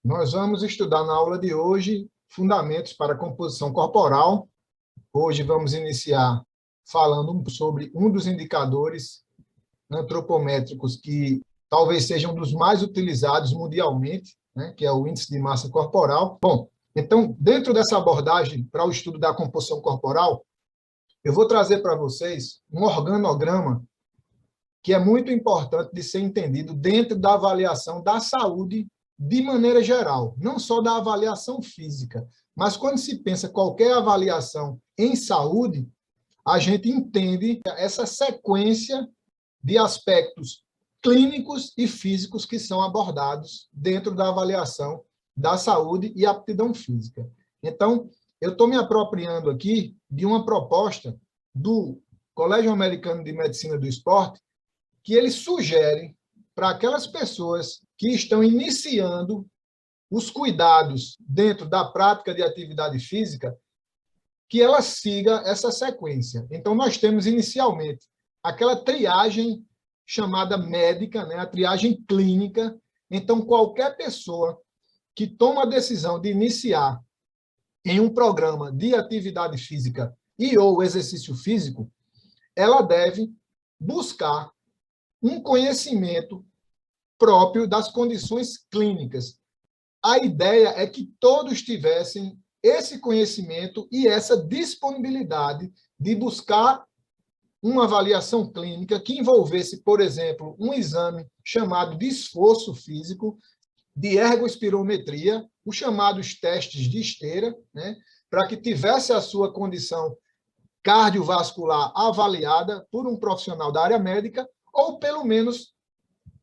Nós vamos estudar na aula de hoje fundamentos para a composição corporal. Hoje vamos iniciar falando sobre um dos indicadores antropométricos que talvez seja um dos mais utilizados mundialmente, né, que é o índice de massa corporal. Bom, então, dentro dessa abordagem para o estudo da composição corporal, eu vou trazer para vocês um organograma que é muito importante de ser entendido dentro da avaliação da saúde de maneira geral, não só da avaliação física, mas quando se pensa qualquer avaliação em saúde, a gente entende essa sequência de aspectos clínicos e físicos que são abordados dentro da avaliação da saúde e aptidão física. Então, eu estou me apropriando aqui de uma proposta do Colégio Americano de Medicina do Esporte, que ele sugere para aquelas pessoas que estão iniciando os cuidados dentro da prática de atividade física, que ela siga essa sequência. Então, nós temos inicialmente aquela triagem chamada médica, né, a triagem clínica. Então, qualquer pessoa que toma a decisão de iniciar em um programa de atividade física e ou exercício físico, ela deve buscar um conhecimento próprio das condições clínicas. A ideia é que todos tivessem esse conhecimento e essa disponibilidade de buscar uma avaliação clínica que envolvesse, por exemplo, um exame chamado de esforço físico, de ergospirometria, os chamados testes de esteira, né, para que tivesse a sua condição cardiovascular avaliada por um profissional da área médica, ou pelo menos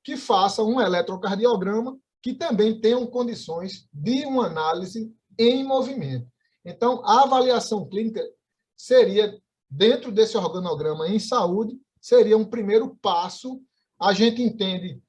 que faça um eletrocardiograma, que também tenham condições de uma análise em movimento. Então, a avaliação clínica seria, dentro desse organograma em saúde, seria um primeiro passo. A gente entende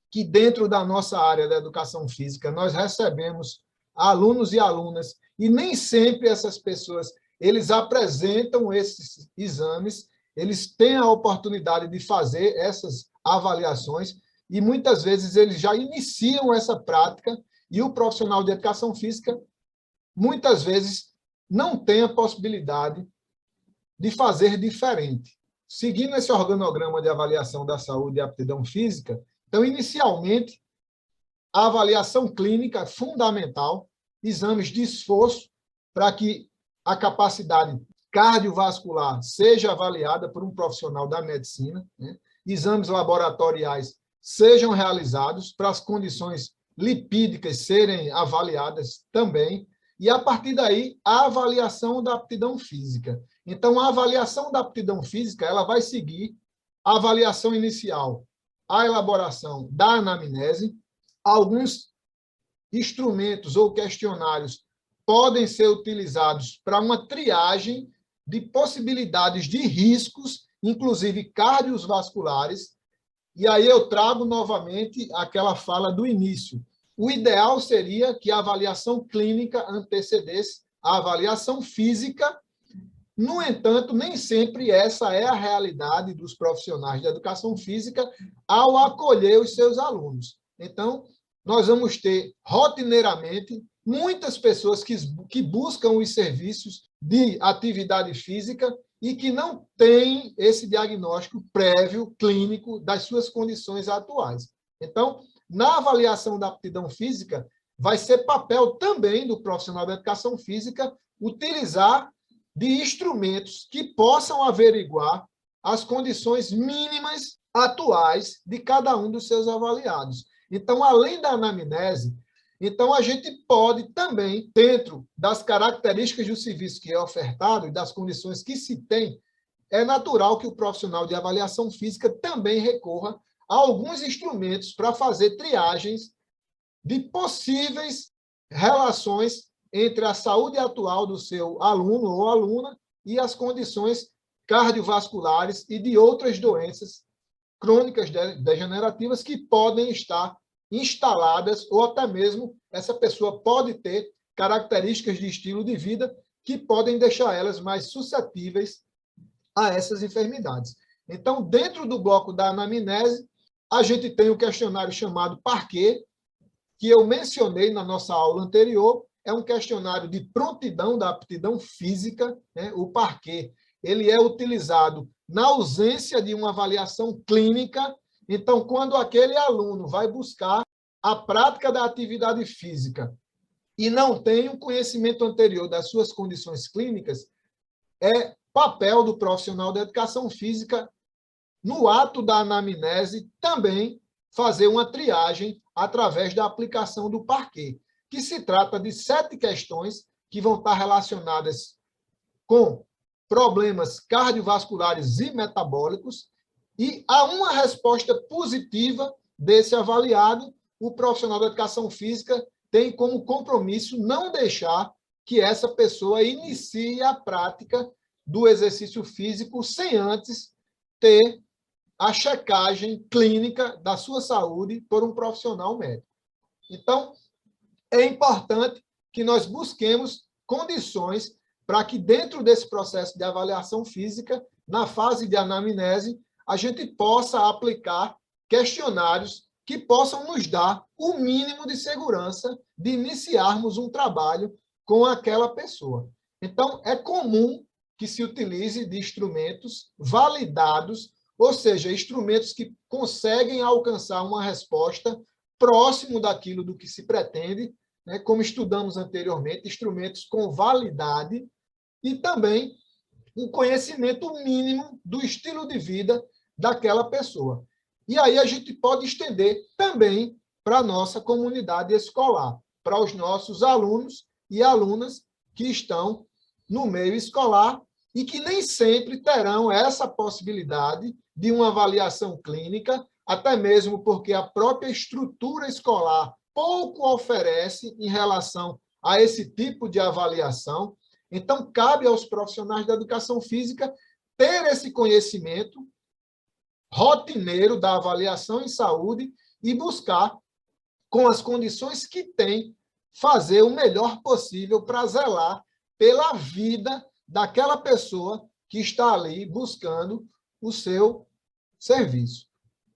que dentro da nossa área da educação física, nós recebemos alunos e alunas, e nem sempre essas pessoas, eles apresentam esses exames, eles têm a oportunidade de fazer essas avaliações, e muitas vezes eles já iniciam essa prática, e o profissional de educação física, muitas vezes, não tem a possibilidade de fazer diferente. Seguindo esse organograma de avaliação da saúde e aptidão física, então, inicialmente, a avaliação clínica é fundamental, exames de esforço, para que a capacidade cardiovascular seja avaliada por um profissional da medicina, né? Exames laboratoriais sejam realizados para as condições lipídicas serem avaliadas também, e, a partir daí, a avaliação da aptidão física. Então, a avaliação da aptidão física ela vai seguir a avaliação inicial, a elaboração da anamnese. Alguns instrumentos ou questionários podem ser utilizados para uma triagem de possibilidades de riscos, inclusive cardiovasculares. E aí eu trago novamente aquela fala do início. O ideal seria que a avaliação clínica antecedesse a avaliação física. No entanto, nem sempre essa é a realidade dos profissionais de educação física ao acolher os seus alunos. Então, nós vamos ter, rotineiramente, muitas pessoas que buscam os serviços de atividade física e que não têm esse diagnóstico prévio, clínico, das suas condições atuais. Então, na avaliação da aptidão física, vai ser papel também do profissional da educação física utilizar de instrumentos que possam averiguar as condições mínimas atuais de cada um dos seus avaliados. Então, além da anamnese, então a gente pode também, dentro das características do serviço que é ofertado e das condições que se tem, é natural que o profissional de avaliação física também recorra a alguns instrumentos para fazer triagens de possíveis relações entre a saúde atual do seu aluno ou aluna e as condições cardiovasculares e de outras doenças crônicas degenerativas que podem estar instaladas, ou até mesmo essa pessoa pode ter características de estilo de vida que podem deixar elas mais suscetíveis a essas enfermidades. Então, dentro do bloco da anamnese, a gente tem o questionário chamado Parquet, que eu mencionei na nossa aula anterior, é um questionário de prontidão da aptidão física, né? O Parquet. Ele é utilizado na ausência de uma avaliação clínica. Então, quando aquele aluno vai buscar a prática da atividade física e não tem um conhecimento anterior das suas condições clínicas, é papel do profissional da educação física, no ato da anamnese, também fazer uma triagem através da aplicação do Parquet, que se trata de 7 questões que vão estar relacionadas com problemas cardiovasculares e metabólicos, e a uma resposta positiva desse avaliado, o profissional da educação física tem como compromisso não deixar que essa pessoa inicie a prática do exercício físico sem antes ter a checagem clínica da sua saúde por um profissional médico. Então, é importante que nós busquemos condições para que, dentro desse processo de avaliação física, na fase de anamnese, a gente possa aplicar questionários que possam nos dar o mínimo de segurança de iniciarmos um trabalho com aquela pessoa. Então, é comum que se utilize de instrumentos validados, ou seja, instrumentos que conseguem alcançar uma resposta próximo daquilo do que se pretende, né, como estudamos anteriormente, instrumentos com validade e também um conhecimento mínimo do estilo de vida daquela pessoa. E aí a gente pode estender também para a nossa comunidade escolar, para os nossos alunos e alunas que estão no meio escolar e que nem sempre terão essa possibilidade de uma avaliação clínica, até mesmo porque a própria estrutura escolar pouco oferece em relação a esse tipo de avaliação. Então, cabe aos profissionais da educação física ter esse conhecimento rotineiro da avaliação em saúde e buscar, com as condições que tem, fazer o melhor possível para zelar pela vida daquela pessoa que está ali buscando o seu serviço.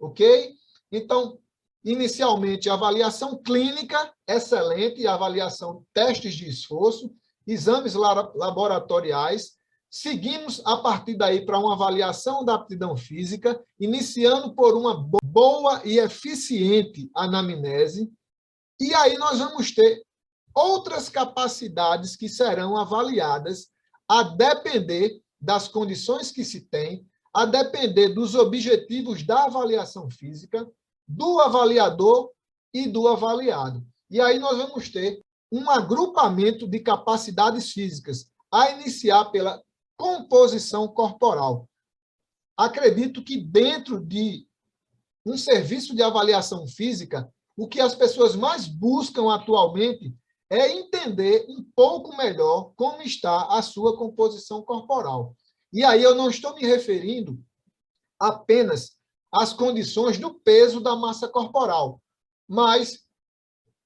Ok? Então, inicialmente, avaliação clínica excelente, avaliação testes de esforço, exames laboratoriais. Seguimos a partir daí para uma avaliação da aptidão física, iniciando por uma boa e eficiente anamnese. E aí nós vamos ter outras capacidades que serão avaliadas a depender das condições que se tem, a depender dos objetivos da avaliação física, do avaliador e do avaliado. E aí nós vamos ter um agrupamento de capacidades físicas, a iniciar pela composição corporal. Acredito que dentro de um serviço de avaliação física, o que as pessoas mais buscam atualmente é entender um pouco melhor como está a sua composição corporal. E aí eu não estou me referindo apenas às condições do peso da massa corporal, mas,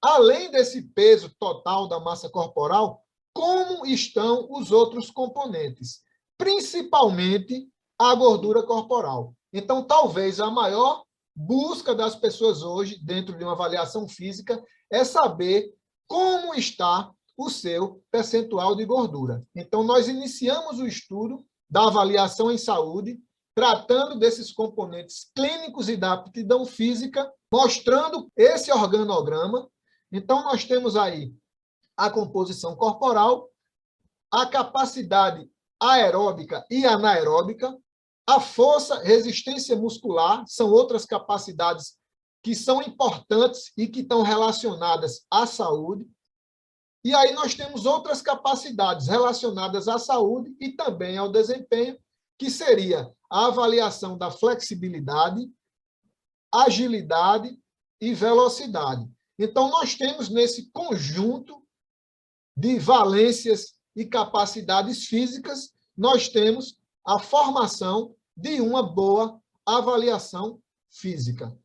além desse peso total da massa corporal, como estão os outros componentes, principalmente a gordura corporal. Então, talvez a maior busca das pessoas hoje, dentro de uma avaliação física, é saber como está o seu percentual de gordura. Então, nós iniciamos o estudo da avaliação em saúde, tratando desses componentes clínicos e da aptidão física, mostrando esse organograma. Então, nós temos aí a composição corporal, a capacidade aeróbica e anaeróbica, a força, resistência muscular, são outras capacidades que são importantes e que estão relacionadas à saúde. E aí nós temos outras capacidades relacionadas à saúde e também ao desempenho, que seria a avaliação da flexibilidade, agilidade e velocidade. Então, nós temos nesse conjunto de valências e capacidades físicas, nós temos a formação de uma boa avaliação física.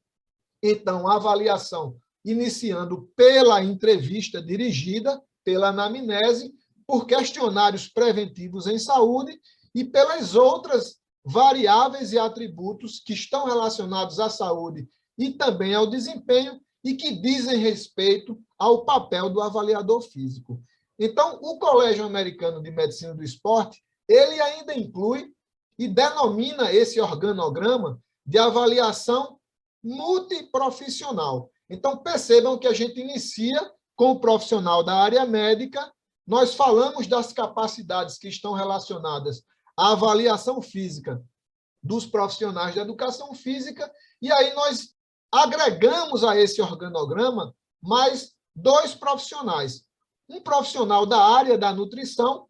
Então, a avaliação iniciando pela entrevista dirigida, pela anamnese, por questionários preventivos em saúde e pelas outras variáveis e atributos que estão relacionados à saúde e também ao desempenho, e que dizem respeito ao papel do avaliador físico. Então, o Colégio Americano de Medicina do Esporte, ele ainda inclui e denomina esse organograma de avaliação multiprofissional. Então, percebam que a gente inicia com o profissional da área médica, nós falamos das capacidades que estão relacionadas à avaliação física dos profissionais da educação física, e aí nós agregamos a esse organograma mais 2 profissionais. Um profissional da área da nutrição,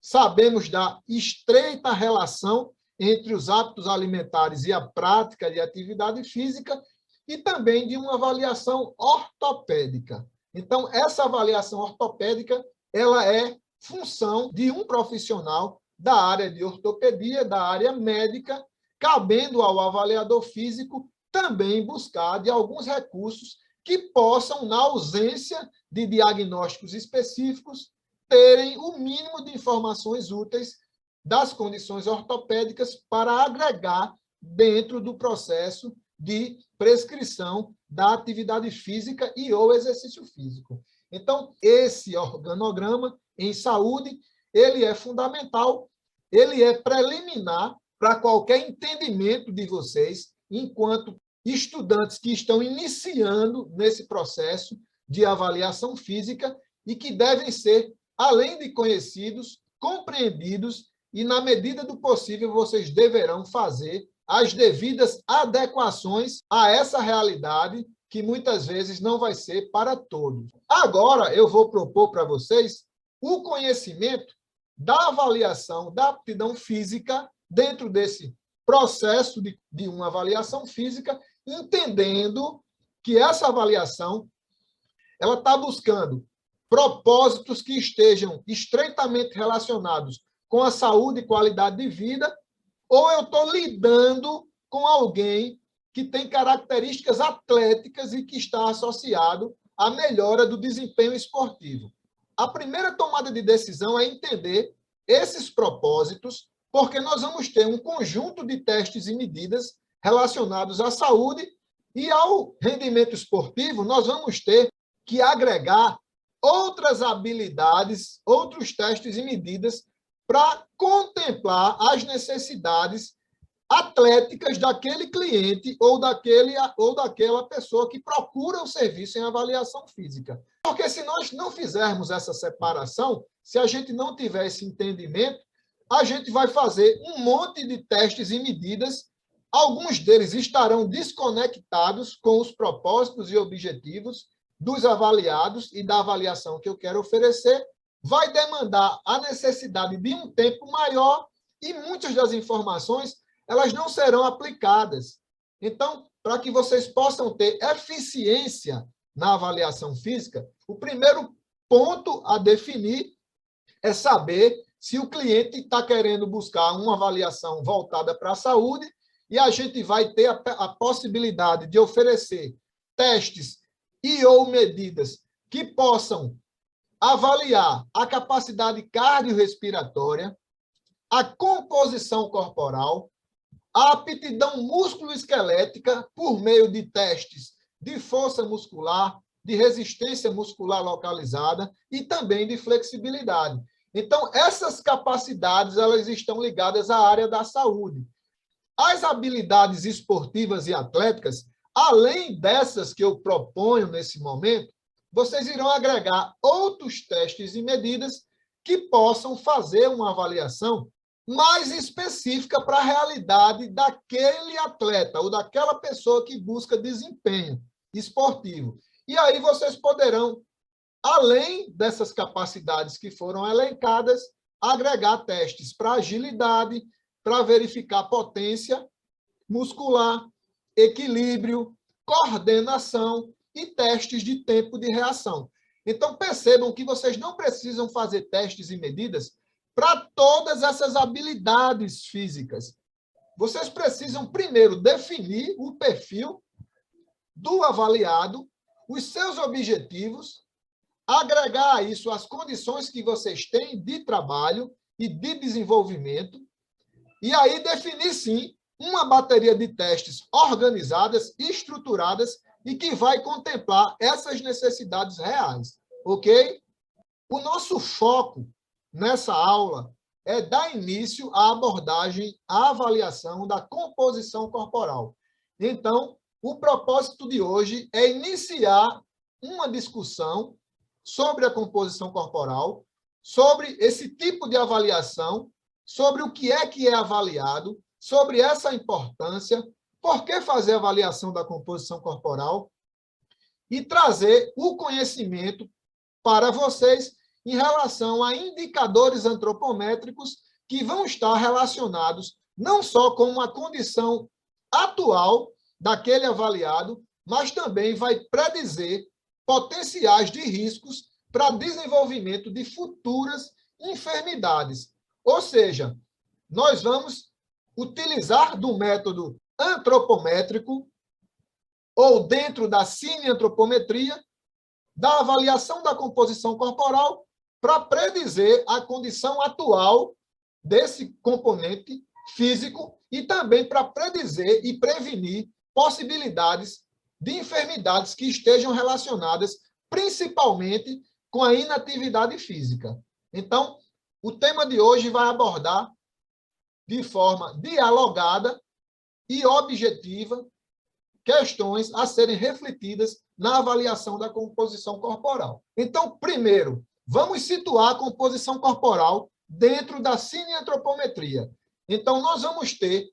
sabemos da estreita relação entre os hábitos alimentares e a prática de atividade física, e também de uma avaliação ortopédica. Então, essa avaliação ortopédica, ela é função de um profissional da área de ortopedia, da área médica, cabendo ao avaliador físico também buscar de alguns recursos que possam, na ausência de diagnósticos específicos, terem o mínimo de informações úteis das condições ortopédicas para agregar dentro do processo de prescrição da atividade física e ou exercício físico. Então, esse organograma em saúde, ele é fundamental, ele é preliminar para qualquer entendimento de vocês, enquanto estudantes que estão iniciando nesse processo de avaliação física e que devem ser, além de conhecidos, compreendidos e, na medida do possível, vocês deverão fazer as devidas adequações a essa realidade que muitas vezes não vai ser para todos. Agora, eu vou propor para vocês o conhecimento da avaliação da aptidão física dentro desse processo de uma avaliação física, entendendo que essa avaliação ela está buscando propósitos que estejam estreitamente relacionados com a saúde e qualidade de vida, ou eu estou lidando com alguém que tem características atléticas e que está associado à melhora do desempenho esportivo. A primeira tomada de decisão é entender esses propósitos, porque nós vamos ter um conjunto de testes e medidas relacionados à saúde e ao rendimento esportivo, nós vamos ter que agregar outras habilidades, outros testes e medidas para contemplar as necessidades atléticas daquele cliente ou daquela pessoa que procura o serviço em avaliação física. Porque se nós não fizermos essa separação, se a gente não tiver esse entendimento, a gente vai fazer um monte de testes e medidas, alguns deles estarão desconectados com os propósitos e objetivos dos avaliados e da avaliação que eu quero oferecer, vai demandar a necessidade de um tempo maior e muitas das informações elas não serão aplicadas. Então, para que vocês possam ter eficiência na avaliação física, o primeiro ponto a definir é saber se o cliente está querendo buscar uma avaliação voltada para a saúde, e a gente vai ter a possibilidade de oferecer testes e ou medidas que possam avaliar a capacidade cardiorrespiratória, a composição corporal, a aptidão músculo-esquelética por meio de testes de força muscular, de resistência muscular localizada e também de flexibilidade. Então, essas capacidades elas estão ligadas à área da saúde. As habilidades esportivas e atléticas, além dessas que eu proponho nesse momento, vocês irão agregar outros testes e medidas que possam fazer uma avaliação mais específica para a realidade daquele atleta ou daquela pessoa que busca desempenho esportivo. E aí vocês poderão, além dessas capacidades que foram elencadas, agregar testes para agilidade, para verificar potência muscular, equilíbrio, coordenação e testes de tempo de reação. Então, percebam que vocês não precisam fazer testes e medidas para todas essas habilidades físicas. Vocês precisam, primeiro, definir o perfil do avaliado, os seus objetivos, agregar a isso as condições que vocês têm de trabalho e de desenvolvimento, e aí definir, sim, uma bateria de testes organizadas, estruturadas, e que vai contemplar essas necessidades reais, ok? O nosso foco nessa aula é dar início à abordagem, à avaliação da composição corporal. Então, o propósito de hoje é iniciar uma discussão sobre a composição corporal, sobre esse tipo de avaliação, sobre o que é avaliado, sobre essa importância, por que fazer avaliação da composição corporal e trazer o conhecimento para vocês em relação a indicadores antropométricos que vão estar relacionados não só com uma condição atual daquele avaliado, mas também vai predizer potenciais de riscos para desenvolvimento de futuras enfermidades. Ou seja, nós vamos utilizar do método antropométrico ou dentro da cineantropometria, da avaliação da composição corporal para predizer a condição atual desse componente físico e também para predizer e prevenir possibilidades de enfermidades que estejam relacionadas principalmente com a inatividade física. Então, o tema de hoje vai abordar de forma dialogada e objetiva questões a serem refletidas na avaliação da composição corporal. Então, primeiro, vamos situar a composição corporal dentro da cineantropometria. Então, nós vamos ter,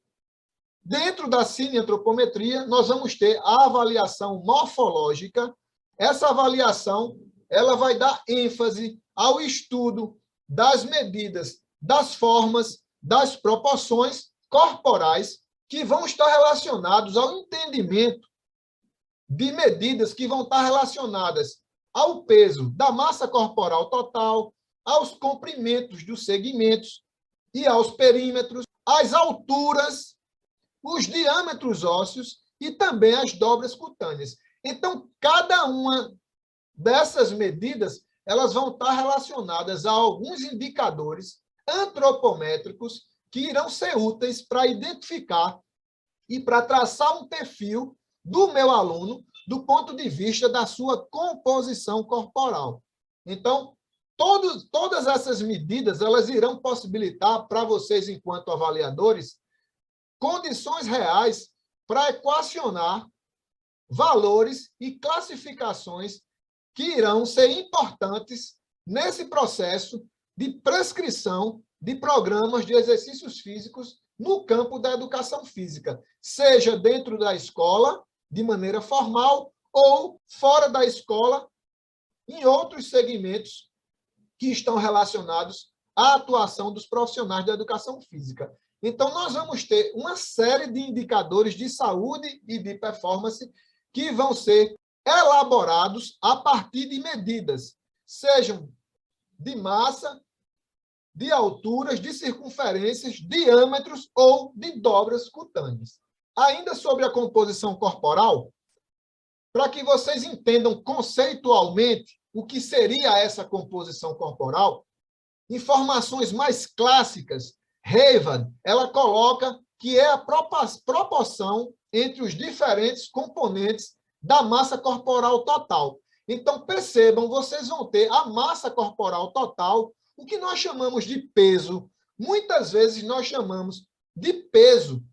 dentro da cineantropometria, nós vamos ter a avaliação morfológica. Essa avaliação ela vai dar ênfase ao estudo das medidas, das formas, das proporções corporais que vão estar relacionados ao entendimento de medidas que vão estar relacionadas ao peso da massa corporal total, aos comprimentos dos segmentos e aos perímetros, às alturas, os diâmetros ósseos e também as dobras cutâneas. Então, cada uma dessas medidas elas vão estar relacionadas a alguns indicadores antropométricos que irão ser úteis para identificar e para traçar um perfil do meu aluno do ponto de vista da sua composição corporal. Então, todas essas medidas elas irão possibilitar para vocês, enquanto avaliadores, condições reais para equacionar valores e classificações que irão ser importantes nesse processo de prescrição de programas de exercícios físicos no campo da educação física, seja dentro da escola, de maneira formal, ou fora da escola, em outros segmentos que estão relacionados à atuação dos profissionais da educação física. Então, nós vamos ter uma série de indicadores de saúde e de performance que vão ser elaborados a partir de medidas, sejam de massa, de alturas, de circunferências, diâmetros ou de dobras cutâneas. Ainda sobre a composição corporal, para que vocês entendam conceitualmente o que seria essa composição corporal, informações mais clássicas, Hayward, ela coloca que é a proporção entre os diferentes componentes da massa corporal total. Então, percebam, vocês vão ter a massa corporal total, o que nós chamamos de peso. Muitas vezes nós chamamos de peso,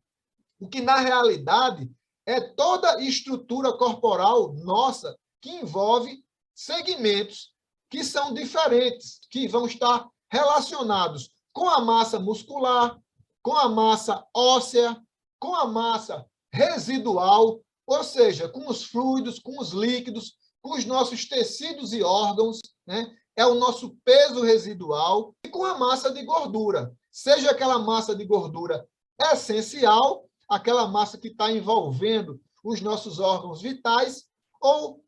o que na realidade é toda a estrutura corporal nossa que envolve segmentos que são diferentes, que vão estar relacionados com a massa muscular, com a massa óssea, com a massa residual, ou seja, com os fluidos, com os líquidos, com os nossos tecidos e órgãos, né? É o nosso peso residual, e com a massa de gordura, seja aquela massa de gordura essencial, aquela massa que está envolvendo os nossos órgãos vitais, ou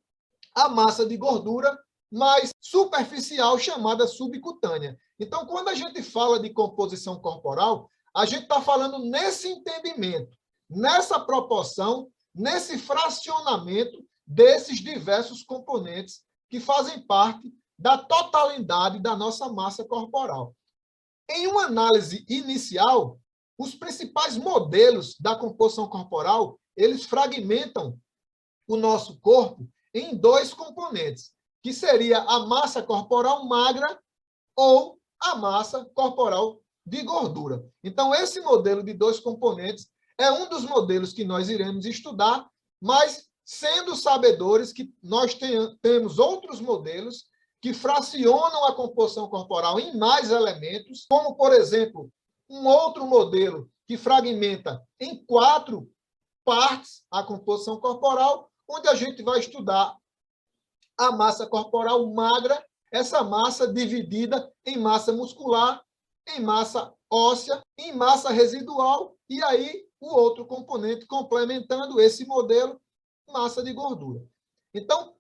a massa de gordura mais superficial, chamada subcutânea. Então, quando a gente fala de composição corporal, a gente está falando nesse entendimento, nessa proporção, nesse fracionamento desses diversos componentes que fazem parte da totalidade da nossa massa corporal. Em uma análise inicial, os principais modelos da composição corporal, eles fragmentam o nosso corpo em dois componentes, que seria a massa corporal magra ou a massa corporal de gordura. Então, esse modelo de dois componentes é um dos modelos que nós iremos estudar, mas sendo sabedores que nós temos outros modelos que fracionam a composição corporal em mais elementos, como, por exemplo, um outro modelo que fragmenta em 4 partes a composição corporal, onde a gente vai estudar a massa corporal magra, essa massa dividida em massa muscular, em massa óssea, em massa residual, e aí o outro componente complementando esse modelo, massa de gordura. Então,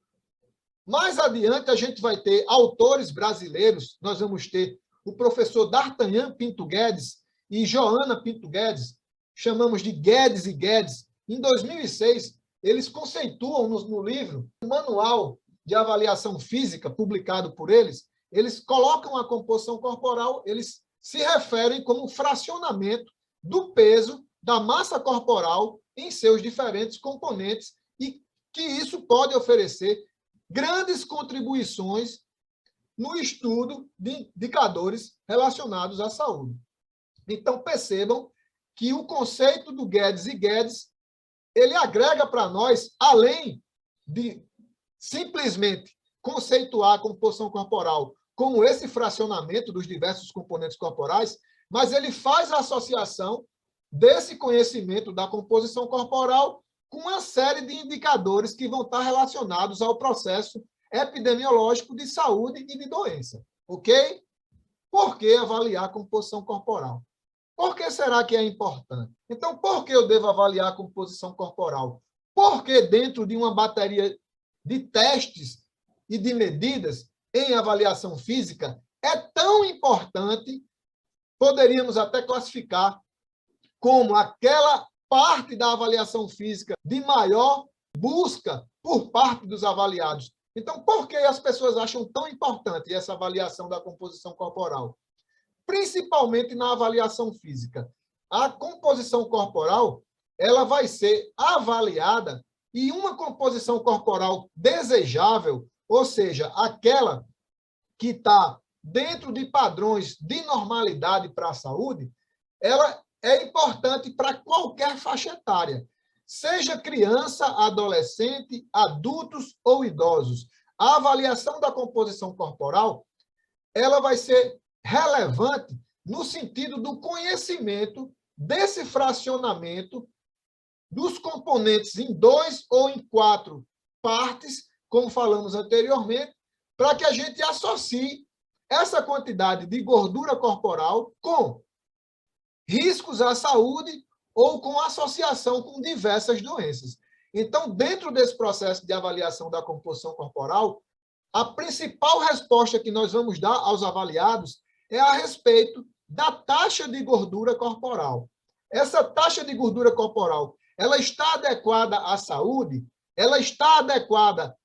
mais adiante, a gente vai ter autores brasileiros, nós vamos ter o professor D'Artagnan Pinto Guedes e Joana Pinto Guedes, chamamos de Guedes e Guedes. Em 2006, eles conceituam no livro, um manual de avaliação física publicado por eles colocam a composição corporal, eles se referem como fracionamento do peso da massa corporal em seus diferentes componentes e que isso pode oferecer grandes contribuições no estudo de indicadores relacionados à saúde. Então, percebam que o conceito do Guedes e Guedes, ele agrega para nós, além de simplesmente conceituar a composição corporal como esse fracionamento dos diversos componentes corporais, mas ele faz a associação desse conhecimento da composição corporal com uma série de indicadores que vão estar relacionados ao processo epidemiológico de saúde e de doença. Ok? Por que avaliar a composição corporal? Por que será que é importante? Então, por que eu devo avaliar a composição corporal? Porque dentro de uma bateria de testes e de medidas em avaliação física é tão importante, poderíamos até classificar como aquela parte da avaliação física de maior busca por parte dos avaliados. Então, por que as pessoas acham tão importante essa avaliação da composição corporal? Principalmente na avaliação física. A composição corporal, ela vai ser avaliada e uma composição corporal desejável, ou seja, aquela que está dentro de padrões de normalidade para a saúde, ela é importante para qualquer faixa etária, seja criança, adolescente, adultos ou idosos. A avaliação da composição corporal, ela vai ser relevante no sentido do conhecimento desse fracionamento dos componentes em 2 ou em 4 partes, como falamos anteriormente, para que a gente associe essa quantidade de gordura corporal com riscos à saúde ou com associação com diversas doenças. Então, dentro desse processo de avaliação da composição corporal, a principal resposta que nós vamos dar aos avaliados é a respeito da taxa de gordura corporal. Essa taxa de gordura corporal, ela está adequada à saúde? Ela está adequada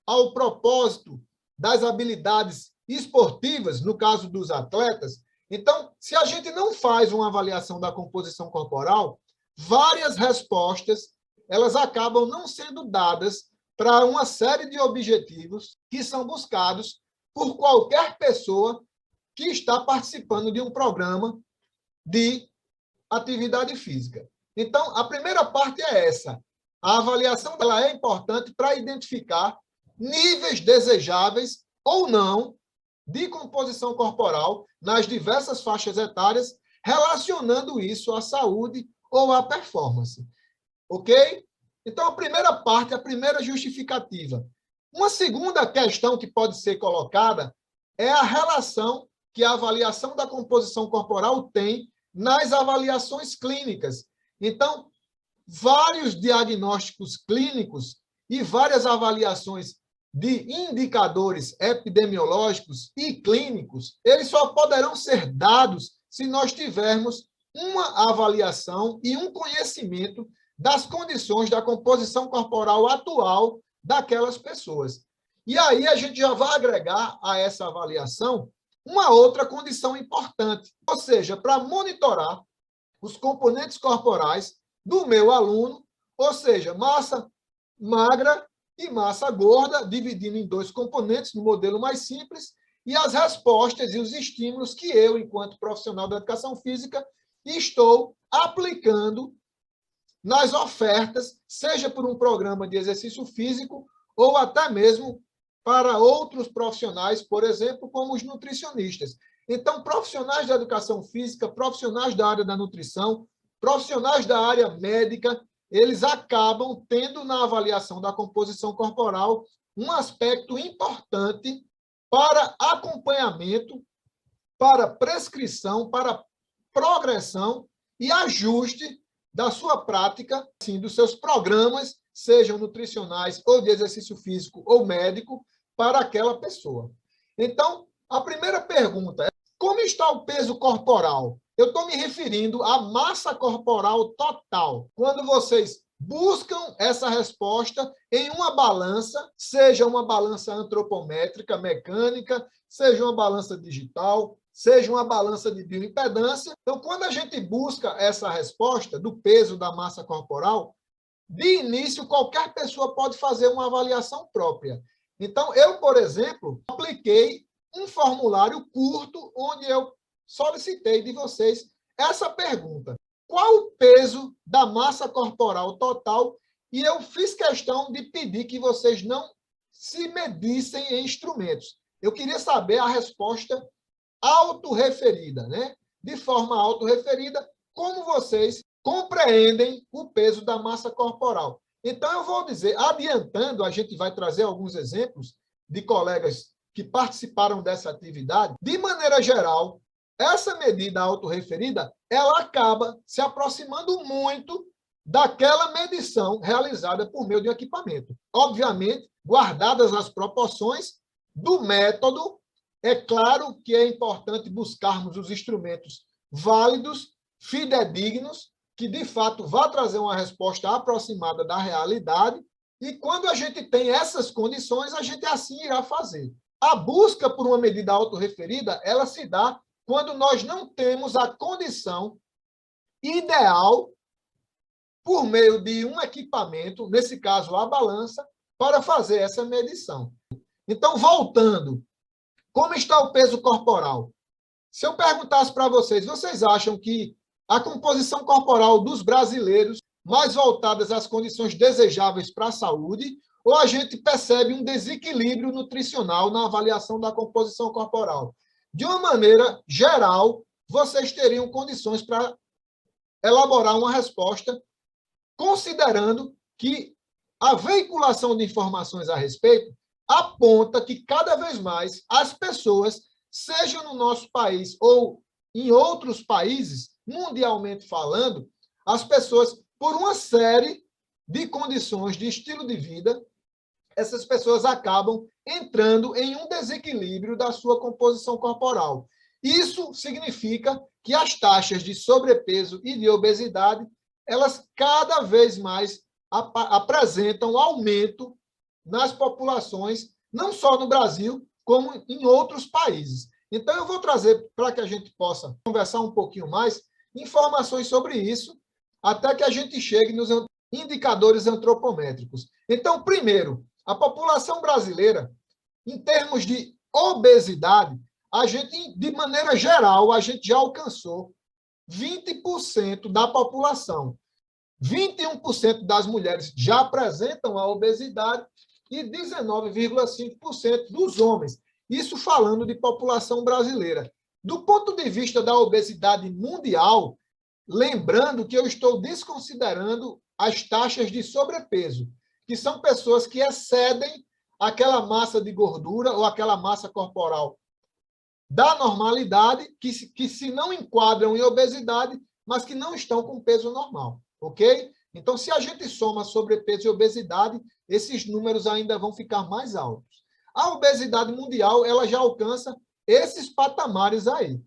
ao propósito das habilidades esportivas, no caso dos atletas? Então, se a gente não faz uma avaliação da composição corporal, várias respostas elas acabam não sendo dadas para uma série de objetivos que são buscados por qualquer pessoa que está participando de um programa de atividade física. Então, a primeira parte é essa. A avaliação dela é importante para identificar níveis desejáveis ou não de composição corporal nas diversas faixas etárias, relacionando isso à saúde ou à performance. Ok? Então, a primeira parte, a primeira justificativa. Uma segunda questão que pode ser colocada é a relação que a avaliação da composição corporal tem nas avaliações clínicas. Então, vários diagnósticos clínicos e várias avaliações de indicadores epidemiológicos e clínicos, eles só poderão ser dados se nós tivermos uma avaliação e um conhecimento das condições da composição corporal atual daquelas pessoas. E aí a gente já vai agregar a essa avaliação uma outra condição importante, ou seja, para monitorar os componentes corporais do meu aluno, ou seja, massa magra e massa gorda, dividindo em dois componentes, no modelo mais simples, e as respostas e os estímulos que eu, enquanto profissional da educação física, estou aplicando nas ofertas, seja por um programa de exercício físico ou até mesmo para outros profissionais, por exemplo, como os nutricionistas. Então, profissionais da educação física, profissionais da área da nutrição, profissionais da área médica, eles acabam tendo na avaliação da composição corporal um aspecto importante para acompanhamento, para prescrição, para progressão e ajuste da sua prática, sim, dos seus programas, sejam nutricionais ou de exercício físico ou médico, para aquela pessoa. Então, a primeira pergunta é: como está o peso corporal? Eu estou me referindo à massa corporal total. Quando vocês buscam essa resposta em uma balança, seja uma balança antropométrica, mecânica, seja uma balança digital, seja uma balança de bioimpedância. Então, quando a gente busca essa resposta do peso da massa corporal, de início, qualquer pessoa pode fazer uma avaliação própria. Então, eu, por exemplo, apliquei um formulário curto onde eu solicitei de vocês essa pergunta: qual o peso da massa corporal total? E eu fiz questão de pedir que vocês não se medissem em instrumentos. Eu queria saber a resposta autorreferida, né? De forma autorreferida, como vocês compreendem o peso da massa corporal. Então, eu vou dizer, adiantando, a gente vai trazer alguns exemplos de colegas que participaram dessa atividade. De maneira geral, essa medida autorreferida, ela acaba se aproximando muito daquela medição realizada por meio de equipamento. Obviamente, guardadas as proporções do método. É claro que é importante buscarmos os instrumentos válidos, fidedignos, que de fato vá trazer uma resposta aproximada da realidade, e quando a gente tem essas condições, a gente assim irá fazer. A busca por uma medida autorreferida, ela se dá quando nós não temos a condição ideal por meio de um equipamento, nesse caso a balança, para fazer essa medição. Então, voltando, como está o peso corporal? Se eu perguntasse para vocês, vocês acham que a composição corporal dos brasileiros mais voltadas às condições desejáveis para a saúde, ou a gente percebe um desequilíbrio nutricional na avaliação da composição corporal? De uma maneira geral, vocês teriam condições para elaborar uma resposta, considerando que a veiculação de informações a respeito aponta que cada vez mais as pessoas, seja no nosso país ou em outros países, mundialmente falando, as pessoas, por uma série de condições de estilo de vida, essas pessoas acabam entrando em um desequilíbrio da sua composição corporal. Isso significa que as taxas de sobrepeso e de obesidade, elas cada vez mais apresentam aumento nas populações, não só no Brasil, como em outros países. Então, eu vou trazer, para que a gente possa conversar um pouquinho mais, informações sobre isso, até que a gente chegue nos indicadores antropométricos. Então, primeiro, a população brasileira, em termos de obesidade, a gente, de maneira geral, a gente já alcançou 20% da população. 21% das mulheres já apresentam a obesidade e 19,5% dos homens. Isso falando de população brasileira. Do ponto de vista da obesidade mundial, lembrando que eu estou desconsiderando as taxas de sobrepeso, que são pessoas que excedem aquela massa de gordura ou aquela massa corporal da normalidade, que se não enquadram em obesidade, mas que não estão com peso normal, ok? Então, se a gente soma sobrepeso e obesidade, esses números ainda vão ficar mais altos. A obesidade mundial, ela já alcança esses patamares aí.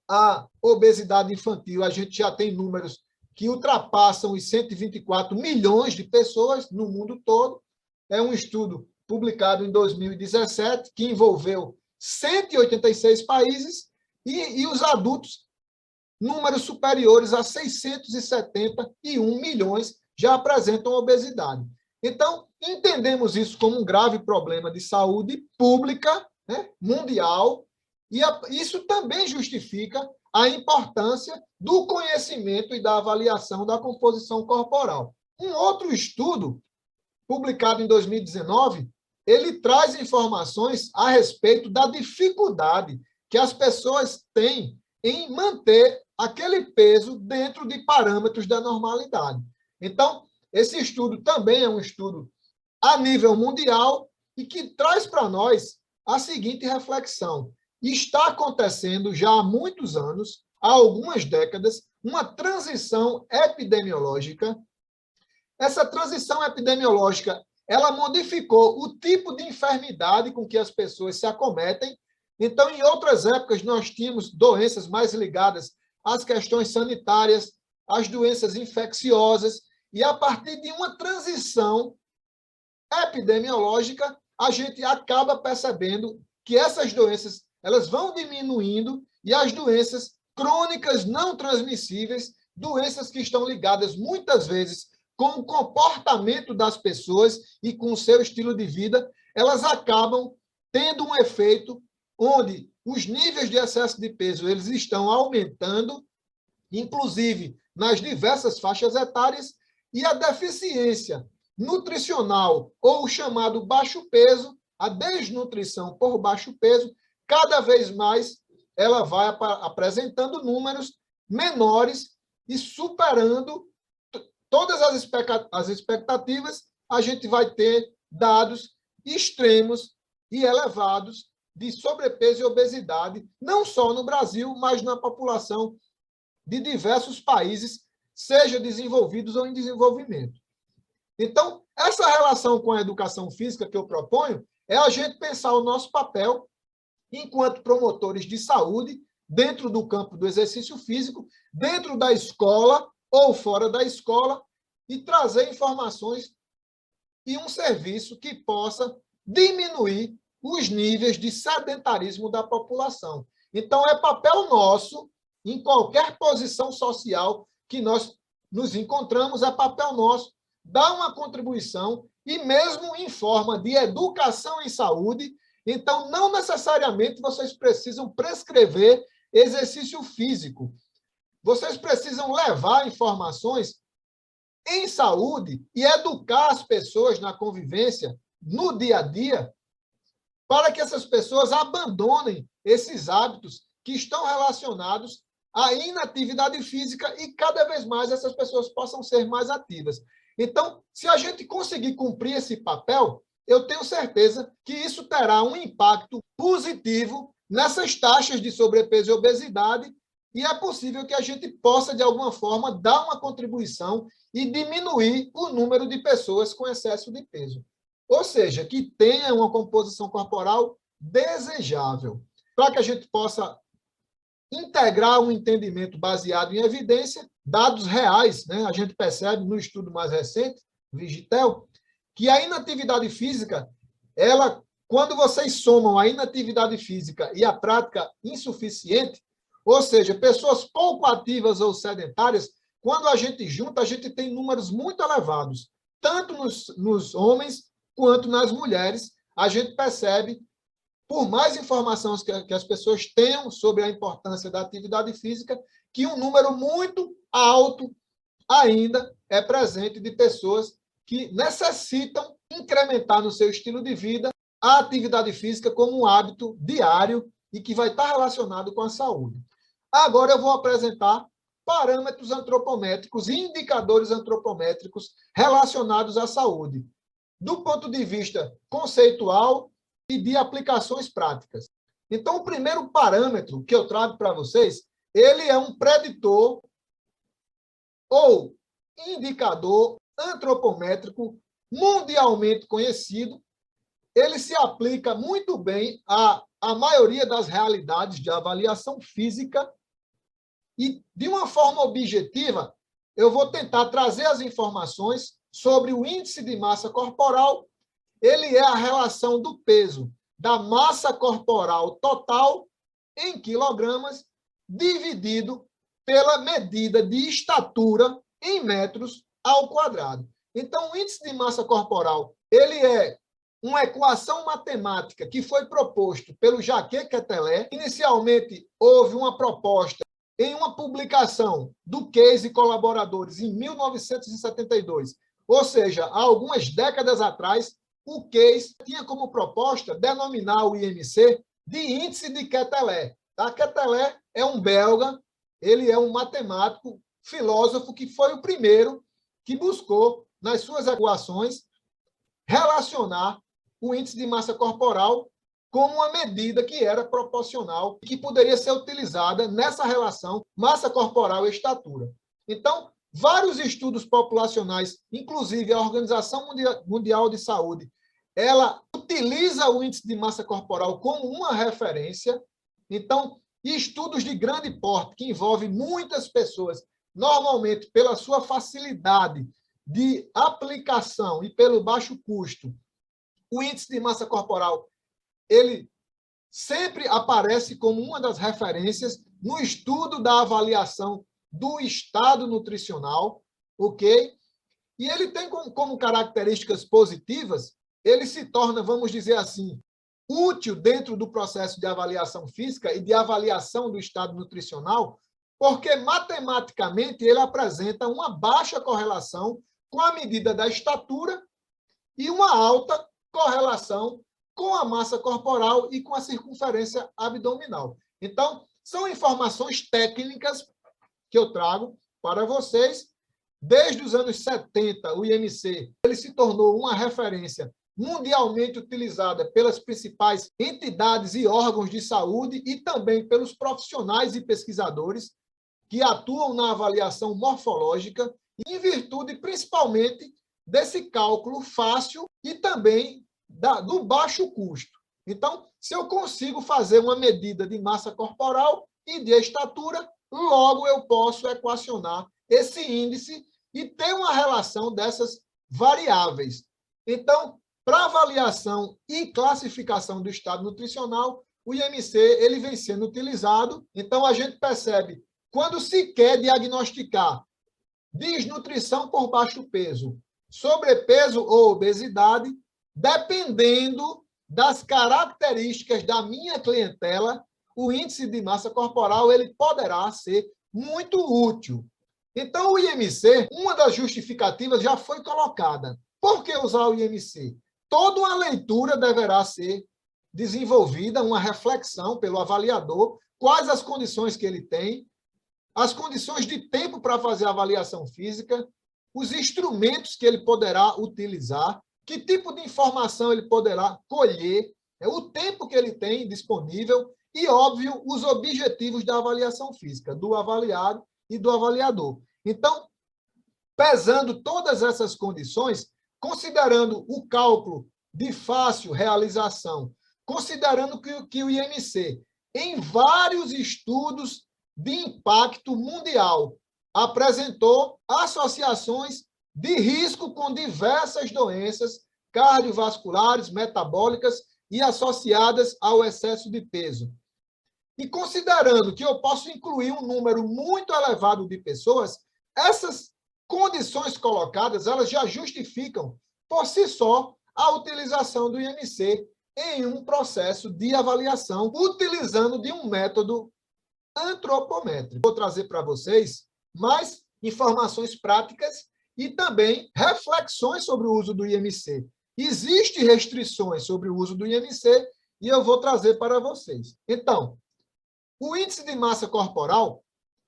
A obesidade infantil, a gente já tem números que ultrapassam os 124 milhões de pessoas no mundo todo. É um estudo publicado em 2017, que envolveu 186 países, e os adultos, números superiores a 671 milhões, já apresentam obesidade. Então, entendemos isso como um grave problema de saúde pública, né, mundial, e isso também justifica a importância do conhecimento e da avaliação da composição corporal. Um outro estudo, publicado em 2019, ele traz informações a respeito da dificuldade que as pessoas têm em manter aquele peso dentro de parâmetros da normalidade. Então, esse estudo também é um estudo a nível mundial e que traz para nós a seguinte reflexão: está acontecendo já há muitos anos, há algumas décadas, uma transição epidemiológica. Essa transição epidemiológica, ela modificou o tipo de enfermidade com que as pessoas se acometem. Então, em outras épocas, nós tínhamos doenças mais ligadas às questões sanitárias, às doenças infecciosas, e a partir de uma transição epidemiológica, a gente acaba percebendo que essas doenças elas vão diminuindo e as doenças crônicas não transmissíveis, doenças que estão ligadas muitas vezes com o comportamento das pessoas e com o seu estilo de vida, elas acabam tendo um efeito onde os níveis de excesso de peso eles estão aumentando, inclusive nas diversas faixas etárias, e a deficiência nutricional, ou o chamado baixo peso, a desnutrição por baixo peso, cada vez mais ela vai apresentando números menores e superando todas as expectativas, a gente vai ter dados extremos e elevados de sobrepeso e obesidade, não só no Brasil, mas na população de diversos países, seja desenvolvidos ou em desenvolvimento. Então, essa relação com a educação física que eu proponho é a gente pensar o nosso papel enquanto promotores de saúde dentro do campo do exercício físico, dentro da escola ou fora da escola, e trazer informações e um serviço que possa diminuir os níveis de sedentarismo da população. Então, é papel nosso, em qualquer posição social que nós nos encontramos, é papel nosso dar uma contribuição, e mesmo em forma de educação em saúde. Então, não necessariamente vocês precisam prescrever exercício físico. Vocês precisam levar informações em saúde e educar as pessoas na convivência, no dia a dia, para que essas pessoas abandonem esses hábitos que estão relacionados à inatividade física e cada vez mais essas pessoas possam ser mais ativas. Então, se a gente conseguir cumprir esse papel, eu tenho certeza que isso terá um impacto positivo nessas taxas de sobrepeso e obesidade, e é possível que a gente possa, de alguma forma, dar uma contribuição e diminuir o número de pessoas com excesso de peso. Ou seja, que tenha uma composição corporal desejável, para que a gente possa integrar um entendimento baseado em evidência, dados reais, né? A gente percebe no estudo mais recente, Vigitel, que a inatividade física, ela, quando vocês somam a inatividade física e a prática insuficiente, ou seja, pessoas pouco ativas ou sedentárias, quando a gente junta, a gente tem números muito elevados, tanto nos homens quanto nas mulheres. A gente percebe, por mais informações que as pessoas tenham sobre a importância da atividade física, que um número muito alto ainda é presente de pessoas que necessitam incrementar no seu estilo de vida a atividade física como um hábito diário e que vai estar relacionado com a saúde. Agora eu vou apresentar parâmetros antropométricos e indicadores antropométricos relacionados à saúde, do ponto de vista conceitual e de aplicações práticas. Então, o primeiro parâmetro que eu trago para vocês, ele é um preditor ou indicador antropométrico mundialmente conhecido. Ele se aplica muito bem à maioria das realidades de avaliação física e, de uma forma objetiva, eu vou tentar trazer as informações sobre o índice de massa corporal. Ele é a relação do peso da massa corporal total em quilogramas dividido pela medida de estatura em metros ao quadrado. Então, o índice de massa corporal, ele é uma equação matemática que foi proposto pelo Jacques Quetelet. Inicialmente, houve uma proposta em uma publicação do Keyes e colaboradores em 1972, ou seja, há algumas décadas atrás, o Keyes tinha como proposta denominar o IMC de índice de Quetelet. Tá? Quetelet é um belga, ele é um matemático, filósofo, que foi o primeiro que buscou, nas suas equações, relacionar o índice de massa corporal como uma medida que era proporcional e que poderia ser utilizada nessa relação massa corporal e estatura. Então, vários estudos populacionais, inclusive a Organização Mundial de Saúde, ela utiliza o índice de massa corporal como uma referência. Então, estudos de grande porte, que envolvem muitas pessoas, normalmente pela sua facilidade de aplicação e pelo baixo custo, o índice de massa corporal, ele sempre aparece como uma das referências no estudo da avaliação do estado nutricional, ok? E ele tem como características positivas, ele se torna, vamos dizer assim, útil dentro do processo de avaliação física e de avaliação do estado nutricional, porque matematicamente ele apresenta uma baixa correlação com a medida da estatura e uma alta correlação com a massa corporal e com a circunferência abdominal. Então, são informações técnicas que eu trago para vocês. Desde os anos 70, o IMC ele se tornou uma referência mundialmente utilizada pelas principais entidades e órgãos de saúde e também pelos profissionais e pesquisadores que atuam na avaliação morfológica, em virtude principalmente desse cálculo fácil e também do baixo custo. Então, se eu consigo fazer uma medida de massa corporal e de estatura, logo eu posso equacionar esse índice e ter uma relação dessas variáveis. Então, para avaliação e classificação do estado nutricional, o IMC ele vem sendo utilizado. Então, a gente percebe, quando se quer diagnosticar desnutrição por baixo peso, sobrepeso ou obesidade, dependendo das características da minha clientela, o índice de massa corporal ele poderá ser muito útil. Então, o IMC, uma das justificativas já foi colocada. Por que usar o IMC? Toda uma leitura deverá ser desenvolvida, uma reflexão pelo avaliador, quais as condições que ele tem, as condições de tempo para fazer a avaliação física, os instrumentos que ele poderá utilizar, que tipo de informação ele poderá colher, o tempo que ele tem disponível e, óbvio, os objetivos da avaliação física, do avaliado e do avaliador. Então, pesando todas essas condições, considerando o cálculo de fácil realização, considerando que o IMC, em vários estudos de impacto mundial, apresentou associações de risco com diversas doenças cardiovasculares, metabólicas e associadas ao excesso de peso. E considerando que eu posso incluir um número muito elevado de pessoas, essas condições colocadas, elas já justificam por si só a utilização do IMC em um processo de avaliação, utilizando de um método antropométrico. Vou trazer para vocês mais informações práticas e também reflexões sobre o uso do IMC. Existem restrições sobre o uso do IMC e eu vou trazer para vocês. Então, o índice de massa corporal,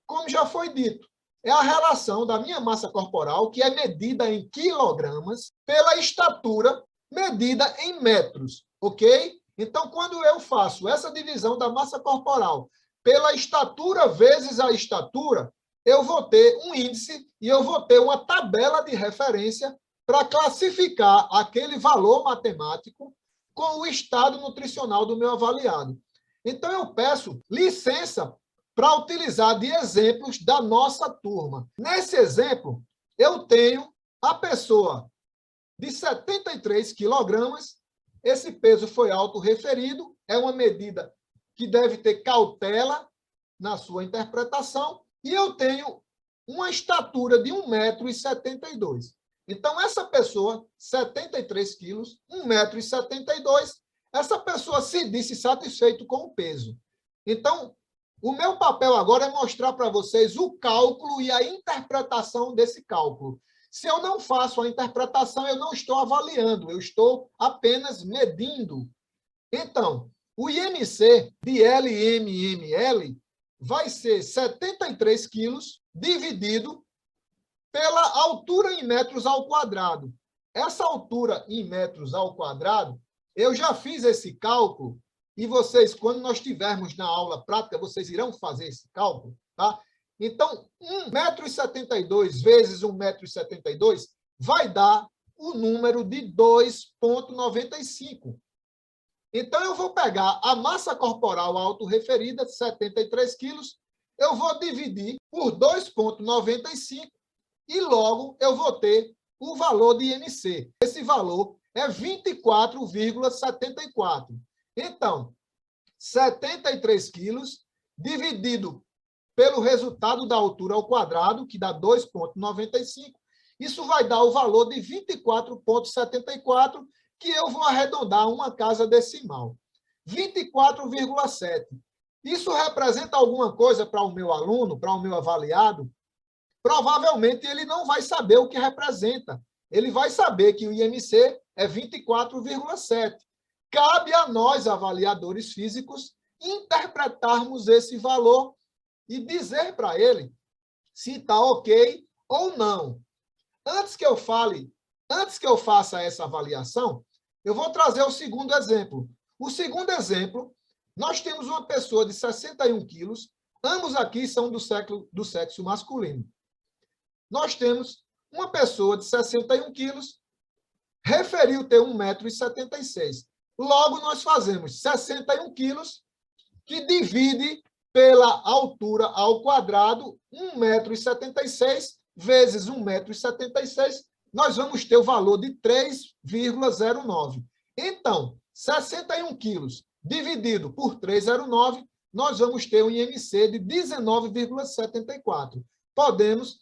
como já foi dito, é a relação da minha massa corporal, que é medida em quilogramas, pela estatura medida em metros, ok? Então, quando eu faço essa divisão da massa corporal pela estatura vezes a estatura, eu vou ter um índice e eu vou ter uma tabela de referência para classificar aquele valor matemático com o estado nutricional do meu avaliado. Então, eu peço licença para utilizar de exemplos da nossa turma. Nesse exemplo, eu tenho a pessoa de 73 quilogramas, esse peso foi autorreferido, é uma medida que deve ter cautela na sua interpretação, e eu tenho uma estatura de 1,72 m. Então, essa pessoa, 73 quilos, 1,72 m, essa pessoa se disse satisfeito com o peso. Então, o meu papel agora é mostrar para vocês o cálculo e a interpretação desse cálculo. Se eu não faço a interpretação, eu não estou avaliando, eu estou apenas medindo. Então, o IMC de LMML vai ser 73 quilos dividido pela altura em metros ao quadrado. Essa altura em metros ao quadrado, eu já fiz esse cálculo, e vocês, quando nós estivermos na aula prática, vocês irão fazer esse cálculo, tá? Então, 1,72 m vezes 1,72 m vai dar o número de 2,95. Então, eu vou pegar a massa corporal autorreferida, 73 quilos, eu vou dividir por 2,95 e logo eu vou ter o valor de IMC. Esse valor é 24,74. Então, 73 quilos dividido pelo resultado da altura ao quadrado, que dá 2,95, isso vai dar o valor de 24,74, que eu vou arredondar uma casa decimal. 24,7. Isso representa alguma coisa para o meu aluno, para o meu avaliado? Provavelmente ele não vai saber o que representa. Ele vai saber que o IMC é 24,7. Cabe a nós, avaliadores físicos, interpretarmos esse valor e dizer para ele se está ok ou não. Antes que eu faça essa avaliação, eu vou trazer o segundo exemplo. O segundo exemplo, nós temos uma pessoa de 61 quilos, ambos aqui são do sexo masculino. Nós temos uma pessoa de 61 quilos, referiu ter 1,76 m. Logo, nós fazemos 61 quilos, que divide pela altura ao quadrado, 1,76 m vezes 1,76 m, nós vamos ter o valor de 3,09. Então, 61 quilos dividido por 3,09, nós vamos ter um IMC de 19,74. Podemos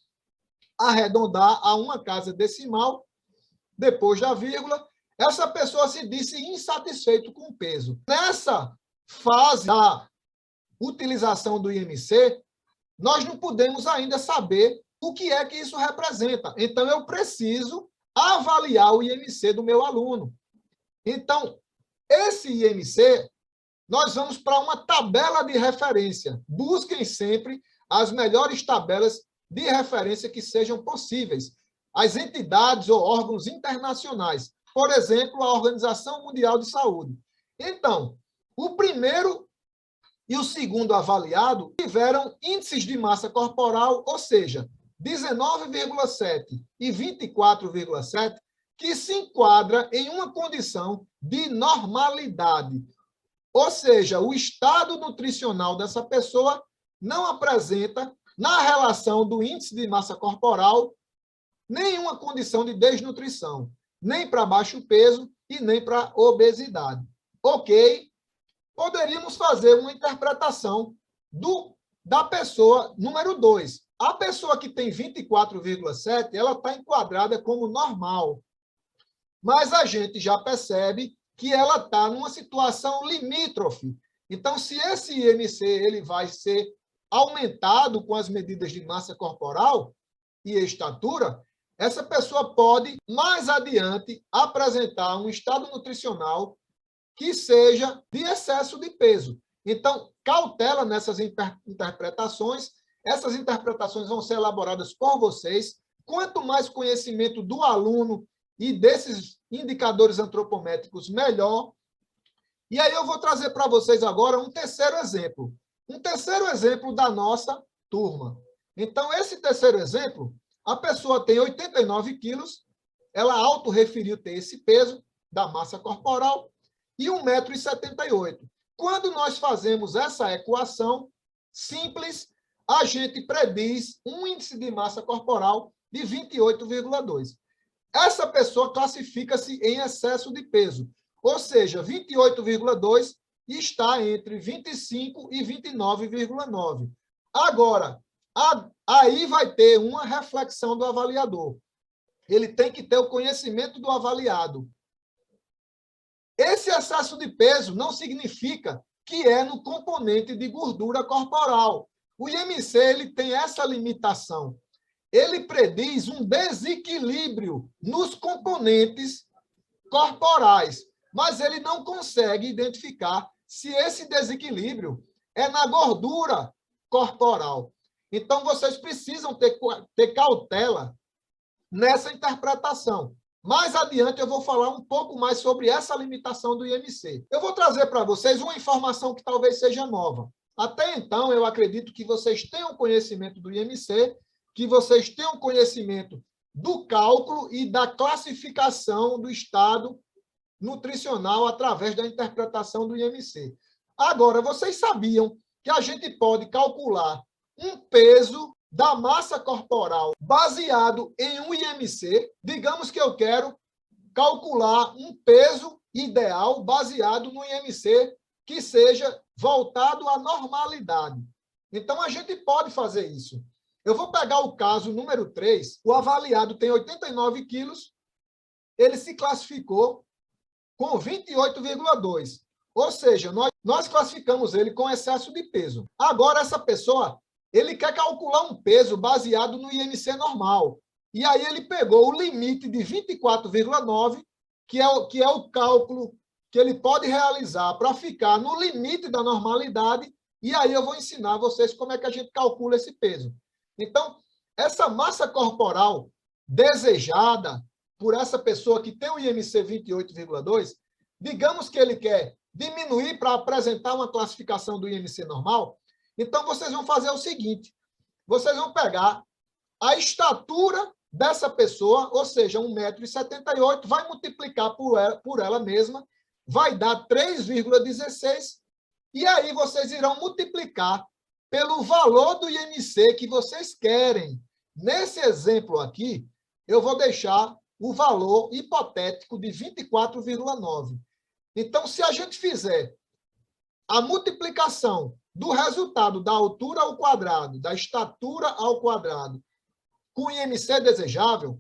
arredondar a uma casa decimal, depois da vírgula. Essa pessoa se disse insatisfeito com o peso. Nessa fase da utilização do IMC, nós não podemos ainda saber o que é que isso representa. Então, eu preciso avaliar o IMC do meu aluno. Então, esse IMC, nós vamos para uma tabela de referência. Busquem sempre as melhores tabelas de referência que sejam possíveis. As entidades ou órgãos internacionais. Por exemplo, a Organização Mundial de Saúde. Então, o primeiro e o segundo avaliado tiveram índices de massa corporal, ou seja, 19,7 e 24,7, que se enquadra em uma condição de normalidade. Ou seja, o estado nutricional dessa pessoa não apresenta, na relação do índice de massa corporal, nenhuma condição de desnutrição, nem para baixo peso e nem para obesidade. Ok? Poderíamos fazer uma interpretação da pessoa número 2. A pessoa que tem 24,7, ela está enquadrada como normal. Mas a gente já percebe que ela está numa situação limítrofe. Então, se esse IMC ele vai ser aumentado com as medidas de massa corporal e estatura, essa pessoa pode, mais adiante, apresentar um estado nutricional que seja de excesso de peso. Então, cautela nessas interpretações. Essas interpretações vão ser elaboradas por vocês. Quanto mais conhecimento do aluno e desses indicadores antropométricos, melhor. E aí eu vou trazer para vocês agora um terceiro exemplo. Um terceiro exemplo da nossa turma. Então, esse terceiro exemplo, a pessoa tem 89 quilos, ela autorreferiu ter esse peso da massa corporal e 1,78 m. Quando nós fazemos essa equação simples, a gente prediz um índice de massa corporal de 28,2. Essa pessoa classifica-se em excesso de peso, ou seja, 28,2 está entre 25 e 29,9. Agora, aí vai ter uma reflexão do avaliador. ele tem que ter o conhecimento do avaliado. Esse excesso de peso não significa que é no componente de gordura corporal. O IMC ele tem essa limitação. Ele prediz um desequilíbrio nos componentes corporais, mas ele não consegue identificar se esse desequilíbrio é na gordura corporal. Então, vocês precisam ter cautela nessa interpretação. Mais adiante, eu vou falar um pouco mais sobre essa limitação do IMC. Eu vou trazer para vocês uma informação que talvez seja nova. Até então, eu acredito que vocês tenham conhecimento do IMC, que vocês tenham conhecimento do cálculo e da classificação do estado nutricional através da interpretação do IMC. Agora, vocês sabiam que a gente pode calcular um peso da massa corporal baseado em um IMC? Digamos que eu quero calcular um peso ideal baseado no IMC que seja voltado à normalidade. Então, a gente pode fazer isso. Eu vou pegar o caso número 3. O avaliado tem 89 quilos, ele se classificou com 28,2. Ou seja, nós classificamos ele com excesso de peso. Agora, essa pessoa, ele quer calcular um peso baseado no IMC normal. E aí ele pegou o limite de 24,9, que é o cálculo que ele pode realizar para ficar no limite da normalidade, e aí eu vou ensinar vocês como é que a gente calcula esse peso. Então, essa massa corporal desejada por essa pessoa que tem o IMC 28,2, digamos que ele quer diminuir para apresentar uma classificação do IMC normal, então vocês vão fazer o seguinte, vocês vão pegar a estatura dessa pessoa, ou seja, 1,78 m, vai multiplicar por ela mesma, vai dar 3,16, e aí vocês irão multiplicar pelo valor do IMC que vocês querem. Nesse exemplo aqui, eu vou deixar o valor hipotético de 24,9. Então, se a gente fizer a multiplicação do resultado da altura ao quadrado, da estatura ao quadrado, com o IMC desejável,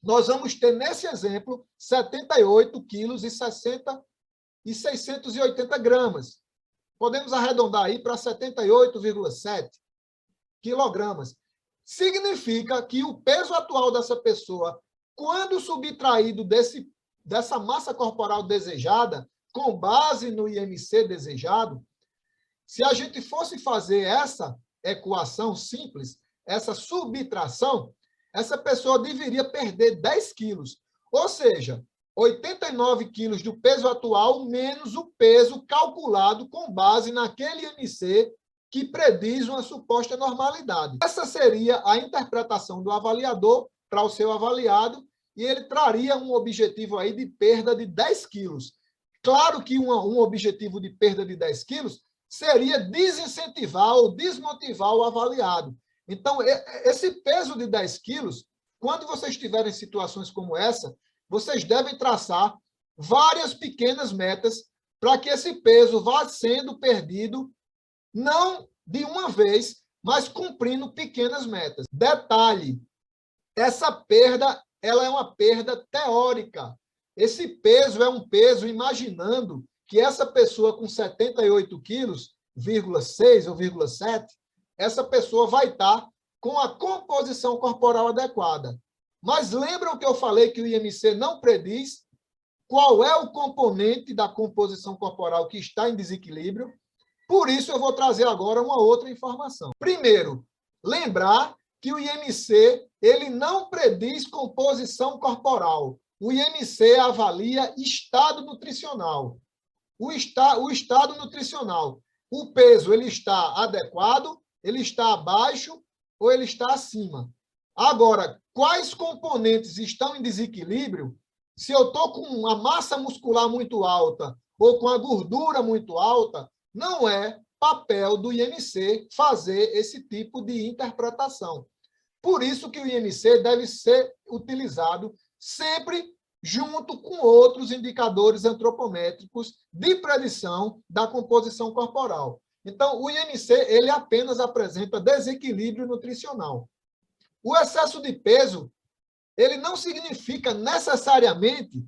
nós vamos ter, nesse exemplo, 78 quilos e 680 gramas. Podemos arredondar aí para 78,7 quilogramas. Significa que o peso atual dessa pessoa, quando subtraído dessa massa corporal desejada, com base no IMC desejado, se a gente fosse fazer essa equação simples, essa subtração, essa pessoa deveria perder 10 quilos. Ou seja, 89 quilos do peso atual menos o peso calculado com base naquele IMC que prediz uma suposta normalidade. Essa seria a interpretação do avaliador para o seu avaliado, e ele traria um objetivo aí de perda de 10 quilos. Claro que um objetivo de perda de 10 quilos seria desincentivar ou desmotivar o avaliado. Então, esse peso de 10 quilos, quando vocês estiverem em situações como essa, vocês devem traçar várias pequenas metas para que esse peso vá sendo perdido, não de uma vez, mas cumprindo pequenas metas. Detalhe, essa perda ela é uma perda teórica. Esse peso é um peso imaginando que essa pessoa com 78 quilos, 6 ou 7, essa pessoa vai estar com a composição corporal adequada. Mas lembram que eu falei que o IMC não prediz qual é o componente da composição corporal que está em desequilíbrio? Por isso, eu vou trazer agora uma outra informação. Primeiro, lembrar que o IMC ele não prediz composição corporal. O IMC avalia estado nutricional. O estado nutricional. O peso ele está adequado, ele está abaixo ou ele está acima. Agora, quais componentes estão em desequilíbrio? Se eu estou com a massa muscular muito alta ou com a gordura muito alta, não é papel do IMC fazer esse tipo de interpretação. Por isso que o IMC deve ser utilizado sempre junto com outros indicadores antropométricos de predição da composição corporal. Então, o IMC ele apenas apresenta desequilíbrio nutricional. O excesso de peso ele não significa necessariamente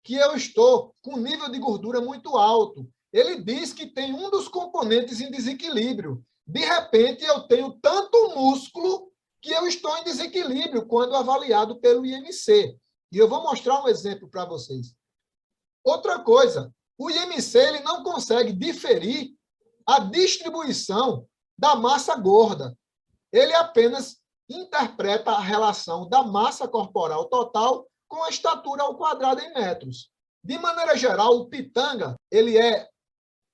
que eu estou com nível de gordura muito alto. Ele diz que tem um dos componentes em desequilíbrio. De repente, eu tenho tanto músculo que eu estou em desequilíbrio quando avaliado pelo IMC. E eu vou mostrar um exemplo para vocês. Outra coisa, o IMC ele não consegue diferir a distribuição da massa gorda. Ele apenas interpreta a relação da massa corporal total com a estatura ao quadrado em metros. De maneira geral, o Pitanga ele é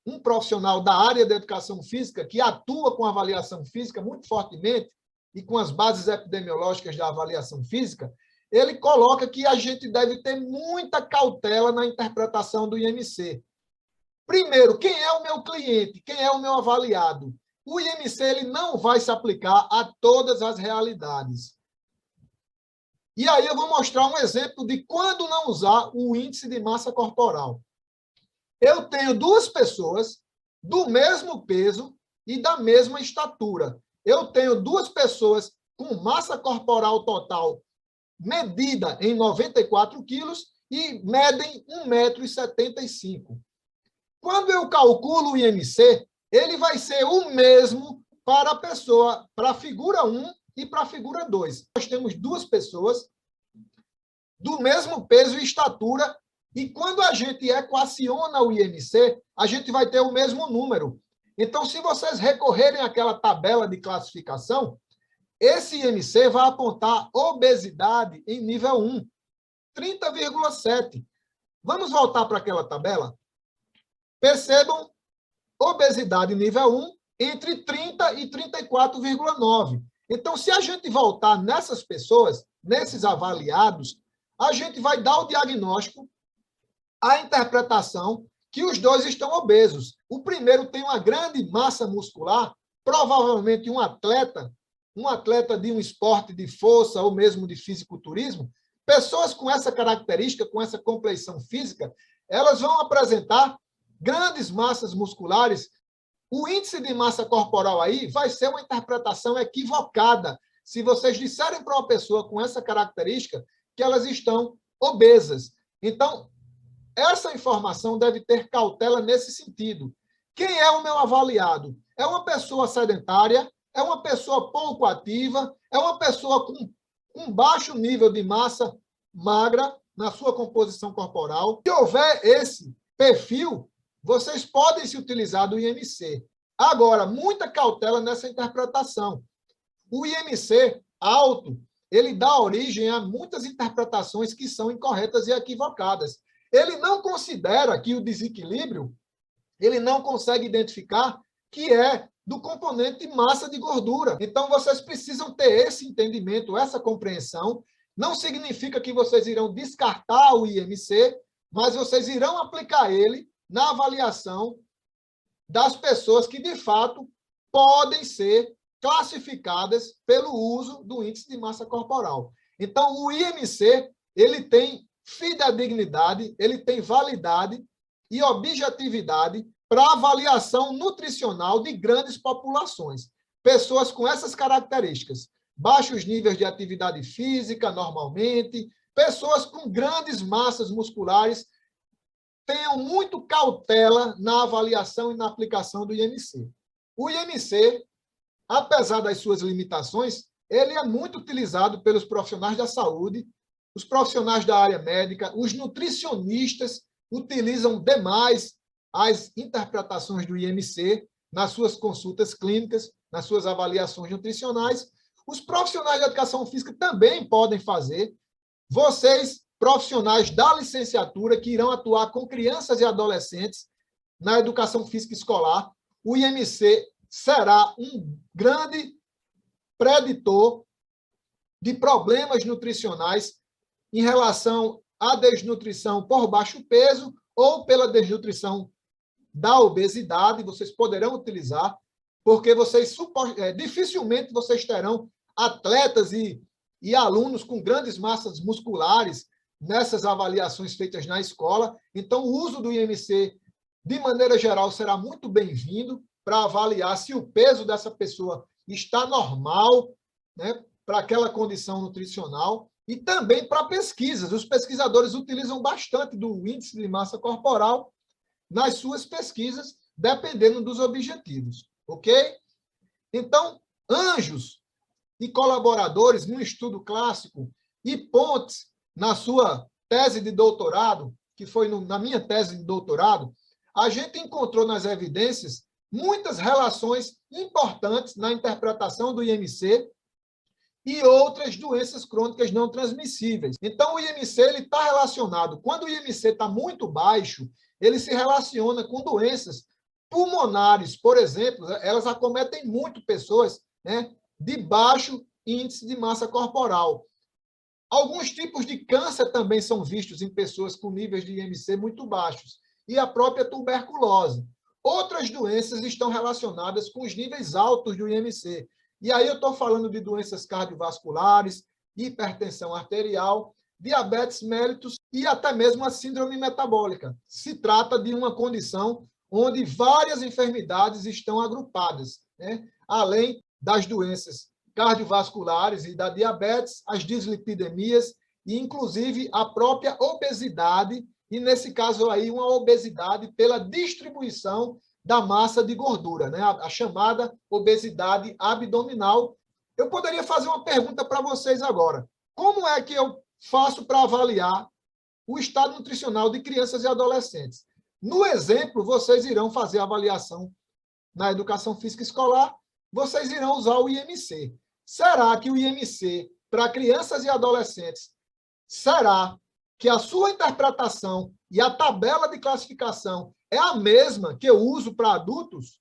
um profissional da área da educação física que atua com avaliação física muito fortemente e com as bases epidemiológicas da avaliação física. Ele coloca que a gente deve ter muita cautela na interpretação do IMC. Primeiro, quem é o meu cliente? Quem é o meu avaliado? O IMC ele não vai se aplicar a todas as realidades. E aí eu vou mostrar um exemplo de quando não usar o índice de massa corporal. Eu tenho duas pessoas do mesmo peso e da mesma estatura. Eu tenho duas pessoas com massa corporal total medida em 94 quilos e medem 1,75 m. Quando eu calculo o IMC, ele vai ser o mesmo para a pessoa, para a figura 1 e para a figura 2. Nós temos duas pessoas do mesmo peso e estatura, e quando a gente equaciona o IMC, a gente vai ter o mesmo número. Então, se vocês recorrerem àquela tabela de classificação, esse IMC vai apontar obesidade em nível 1, 30,7. Vamos voltar para aquela tabela? Percebam, obesidade nível 1, entre 30 e 34,9. Então, se a gente voltar nessas pessoas, nesses avaliados, a gente vai dar o diagnóstico, a interpretação que os dois estão obesos. O primeiro tem uma grande massa muscular, provavelmente um atleta de um esporte de força ou mesmo de fisiculturismo. Pessoas com essa característica, com essa compleição física, elas vão apresentar grandes massas musculares. O índice de massa corporal aí vai ser uma interpretação equivocada se vocês disserem para uma pessoa com essa característica que elas estão obesas. Então, essa informação deve ter cautela nesse sentido. Quem é o meu avaliado? É uma pessoa sedentária? É uma pessoa pouco ativa? É uma pessoa com baixo nível de massa magra na sua composição corporal? Se houver esse perfil, vocês podem se utilizar do IMC. Agora, muita cautela nessa interpretação. O IMC alto, ele dá origem a muitas interpretações que são incorretas e equivocadas. Ele não considera que o desequilíbrio, ele não consegue identificar que é do componente massa de gordura. Então, vocês precisam ter esse entendimento, essa compreensão. Não significa que vocês irão descartar o IMC, mas vocês irão aplicar ele na avaliação das pessoas que, de fato, podem ser classificadas pelo uso do índice de massa corporal. Então, o IMC, ele tem fidedignidade, ele tem validade e objetividade para avaliação nutricional de grandes populações. Pessoas com essas características, baixos níveis de atividade física, normalmente, pessoas com grandes massas musculares, tenham muito cautela na avaliação e na aplicação do IMC. O IMC, apesar das suas limitações, ele é muito utilizado pelos profissionais da saúde, os profissionais da área médica, os nutricionistas utilizam demais as interpretações do IMC nas suas consultas clínicas, nas suas avaliações nutricionais. Os profissionais da educação física também podem fazer. Vocês, profissionais da licenciatura, que irão atuar com crianças e adolescentes na educação física escolar, o IMC será um grande preditor de problemas nutricionais em relação à desnutrição por baixo peso ou pela desnutrição da obesidade. Vocês poderão utilizar, porque vocês dificilmente vocês terão atletas e alunos com grandes massas musculares nessas avaliações feitas na escola. Então, o uso do IMC, de maneira geral, será muito bem-vindo para avaliar se o peso dessa pessoa está normal, né, para aquela condição nutricional. e também para pesquisas. Os pesquisadores utilizam bastante do índice de massa corporal nas suas pesquisas, dependendo dos objetivos, ok? Então, Anjos e colaboradores, num estudo clássico, e Pontes, na sua tese de doutorado, que foi na minha tese de doutorado, a gente encontrou nas evidências muitas relações importantes na interpretação do IMC e outras doenças crônicas não transmissíveis. Então, o IMC está relacionado, quando o IMC está muito baixo, ele se relaciona com doenças pulmonares, por exemplo, elas acometem muito pessoas, né, de baixo índice de massa corporal. Alguns tipos de câncer também são vistos em pessoas com níveis de IMC muito baixos, e a própria tuberculose. Outras doenças estão relacionadas com os níveis altos do IMC. E aí eu estou falando de doenças cardiovasculares, hipertensão arterial, diabetes mellitus e até mesmo a síndrome metabólica. Se trata de uma condição onde várias enfermidades estão agrupadas, né? Além das doenças cardiovasculares e da diabetes, as dislipidemias e, inclusive, a própria obesidade, e, nesse caso aí, uma obesidade pela distribuição da massa de gordura, né? A chamada obesidade abdominal. Eu poderia fazer uma pergunta para vocês agora. Como é que eu faço para avaliar o estado nutricional de crianças e adolescentes? No exemplo, vocês irão fazer a avaliação na educação física escolar, vocês irão usar o IMC. Será que o IMC para crianças e adolescentes, será que a sua interpretação e a tabela de classificação é a mesma que eu uso para adultos?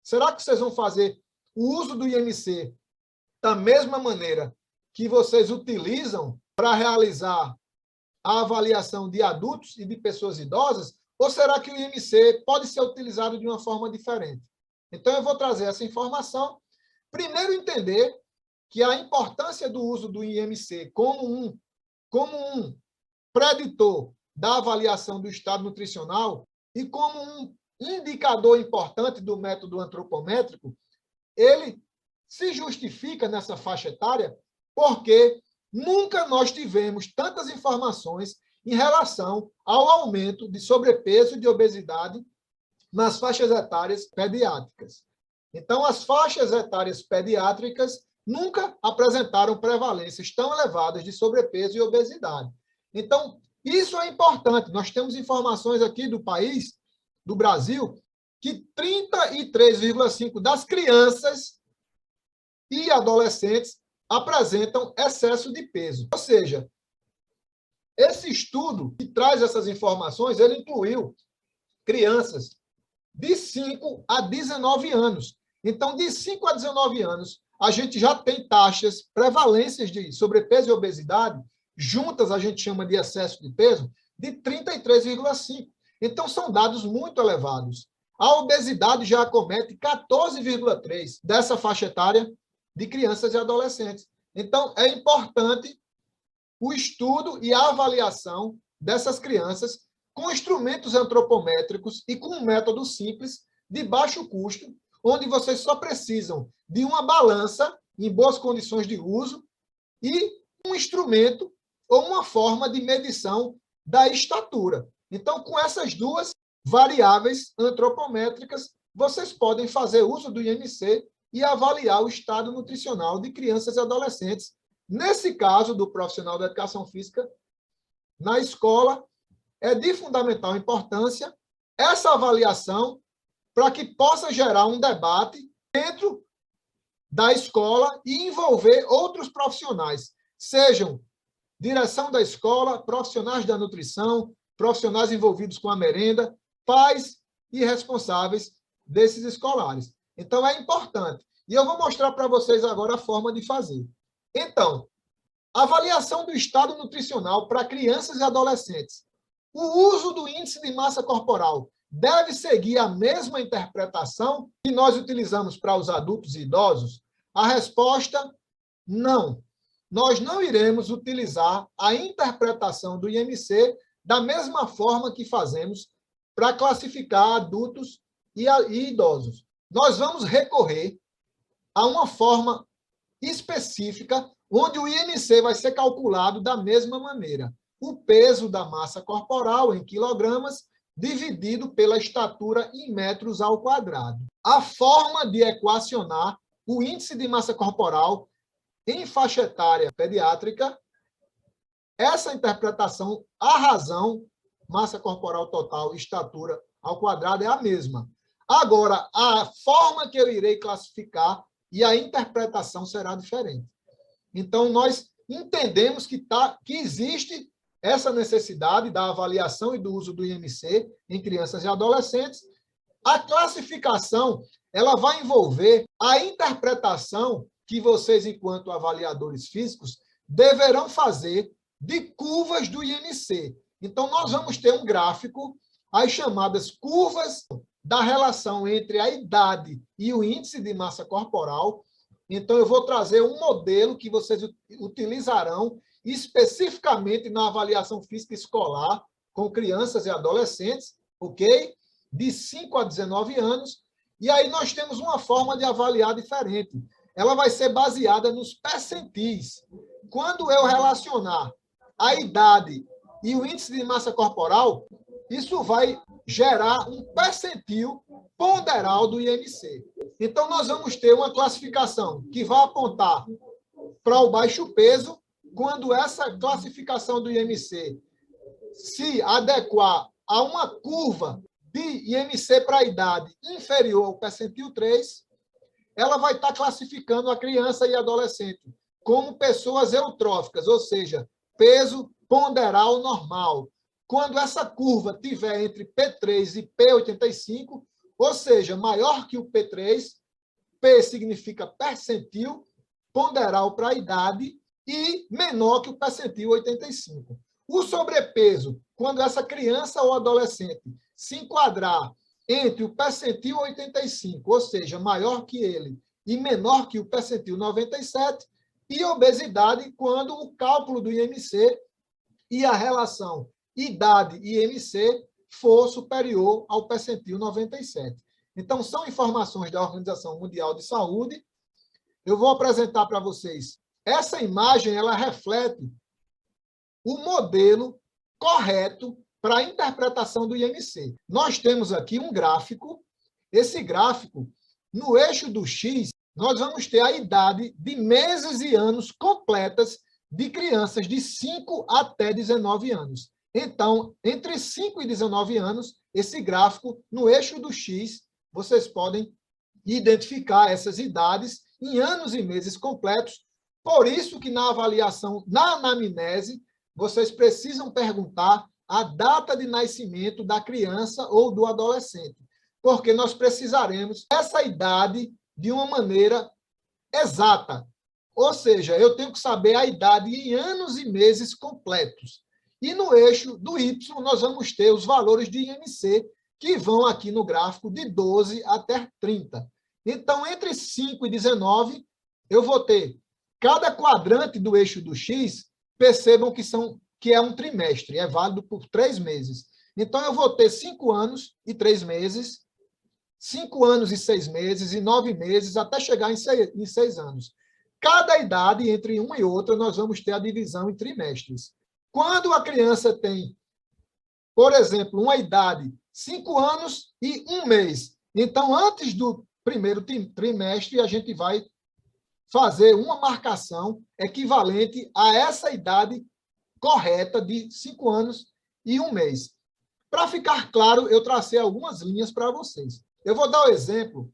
Será que vocês vão fazer o uso do IMC da mesma maneira que vocês utilizam para realizar a avaliação de adultos e de pessoas idosas? Ou será que o IMC pode ser utilizado de uma forma diferente? Então, eu vou trazer essa informação. Primeiro, entender que a importância do uso do IMC como um preditor da avaliação do estado nutricional e como um indicador importante do método antropométrico, ele se justifica nessa faixa etária porque nunca nós tivemos tantas informações em relação ao aumento de sobrepeso e de obesidade nas faixas etárias pediátricas. Então, as faixas etárias pediátricas nunca apresentaram prevalências tão elevadas de sobrepeso e obesidade. Então, isso é importante. Nós temos informações aqui do país, do Brasil, que 33,5% das crianças e adolescentes apresentam excesso de peso. Ou seja, esse estudo que traz essas informações, ele incluiu crianças de 5 a 19 anos. Então, de 5 a 19 anos, a gente já tem taxas, prevalências de sobrepeso e obesidade, juntas a gente chama de excesso de peso, de 33,5%. Então, são dados muito elevados. A obesidade já acomete 14,3% dessa faixa etária de crianças e adolescentes. Então, é importante o estudo e a avaliação dessas crianças com instrumentos antropométricos e com um método simples, de baixo custo, onde vocês só precisam de uma balança em boas condições de uso e um instrumento ou uma forma de medição da estatura. Então, com essas duas variáveis antropométricas, vocês podem fazer uso do IMC e avaliar o estado nutricional de crianças e adolescentes. Nesse caso do profissional da educação física, na escola, é de fundamental importância essa avaliação para que possa gerar um debate dentro da escola e envolver outros profissionais, sejam direção da escola, profissionais da nutrição, profissionais envolvidos com a merenda, pais e responsáveis desses escolares. Então, é importante. E eu vou mostrar para vocês agora a forma de fazer. Então, avaliação do estado nutricional para crianças e adolescentes. O uso do índice de massa corporal deve seguir a mesma interpretação que nós utilizamos para os adultos e idosos? A resposta, não. Nós não iremos utilizar a interpretação do IMC da mesma forma que fazemos para classificar adultos e idosos. Nós vamos recorrer a uma forma específica onde o IMC vai ser calculado da mesma maneira. O peso da massa corporal em quilogramas dividido pela estatura em metros ao quadrado. A forma de equacionar o índice de massa corporal em faixa etária pediátrica, essa interpretação, a razão, massa corporal total, estatura ao quadrado, é a mesma. Agora, a forma que eu irei classificar e a interpretação será diferente. Então, nós entendemos que existe essa necessidade da avaliação e do uso do IMC em crianças e adolescentes. A classificação, ela vai envolver a interpretação que vocês, enquanto avaliadores físicos, deverão fazer de curvas do IMC. Então, nós vamos ter um gráfico, as chamadas curvas da relação entre a idade e o índice de massa corporal. Então, eu vou trazer um modelo que vocês utilizarão especificamente na avaliação física escolar com crianças e adolescentes, ok? De 5 a 19 anos. E aí nós temos uma forma de avaliar diferente. Ela vai ser baseada nos percentis. Quando eu relacionar a idade e o índice de massa corporal, isso vai gerar um percentil ponderal do IMC. Então, nós vamos ter uma classificação que vai apontar para o baixo peso, quando essa classificação do IMC se adequar a uma curva de IMC para a idade inferior ao percentil 3, ela vai estar classificando a criança e adolescente como pessoas eutróficas, ou seja, peso ponderal normal. Quando essa curva tiver entre P3 e P85, ou seja, maior que o P3, P significa percentil ponderal para a idade, e menor que o percentil 85. O sobrepeso, quando essa criança ou adolescente se enquadrar entre o percentil 85, ou seja, maior que ele e menor que o percentil 97, e obesidade, quando o cálculo do IMC e a relação idade e IMC for superior ao percentil 97. Então, são informações da Organização Mundial de Saúde. Eu vou apresentar para vocês. Essa imagem, ela reflete o modelo correto para a interpretação do IMC. Nós temos aqui um gráfico. Esse gráfico, no eixo do X, nós vamos ter a idade de meses e anos completas de crianças de 5 até 19 anos. Então, entre 5 e 19 anos, esse gráfico, no eixo do X, vocês podem identificar essas idades em anos e meses completos. Por isso que na avaliação, na anamnese, vocês precisam perguntar a data de nascimento da criança ou do adolescente, porque nós precisaremos dessa idade de uma maneira exata. Ou seja, eu tenho que saber a idade em anos e meses completos. E no eixo do Y, nós vamos ter os valores de IMC, que vão aqui no gráfico de 12 até 30. Então, entre 5 e 19, eu vou ter cada quadrante do eixo do X, percebam que é um trimestre, é válido por 3 meses. Então, eu vou ter 5 anos e 3 meses, 5 anos e 6 meses, e 9 meses, até chegar em 6 anos. Cada idade, entre uma e outra, nós vamos ter a divisão em trimestres. Quando a criança tem, por exemplo, uma idade 5 anos e 1 mês, então, antes do primeiro trimestre, a gente vai fazer uma marcação equivalente a essa idade correta de 5 anos e 1 mês. Para ficar claro, eu tracei algumas linhas para vocês. Eu vou dar o exemplo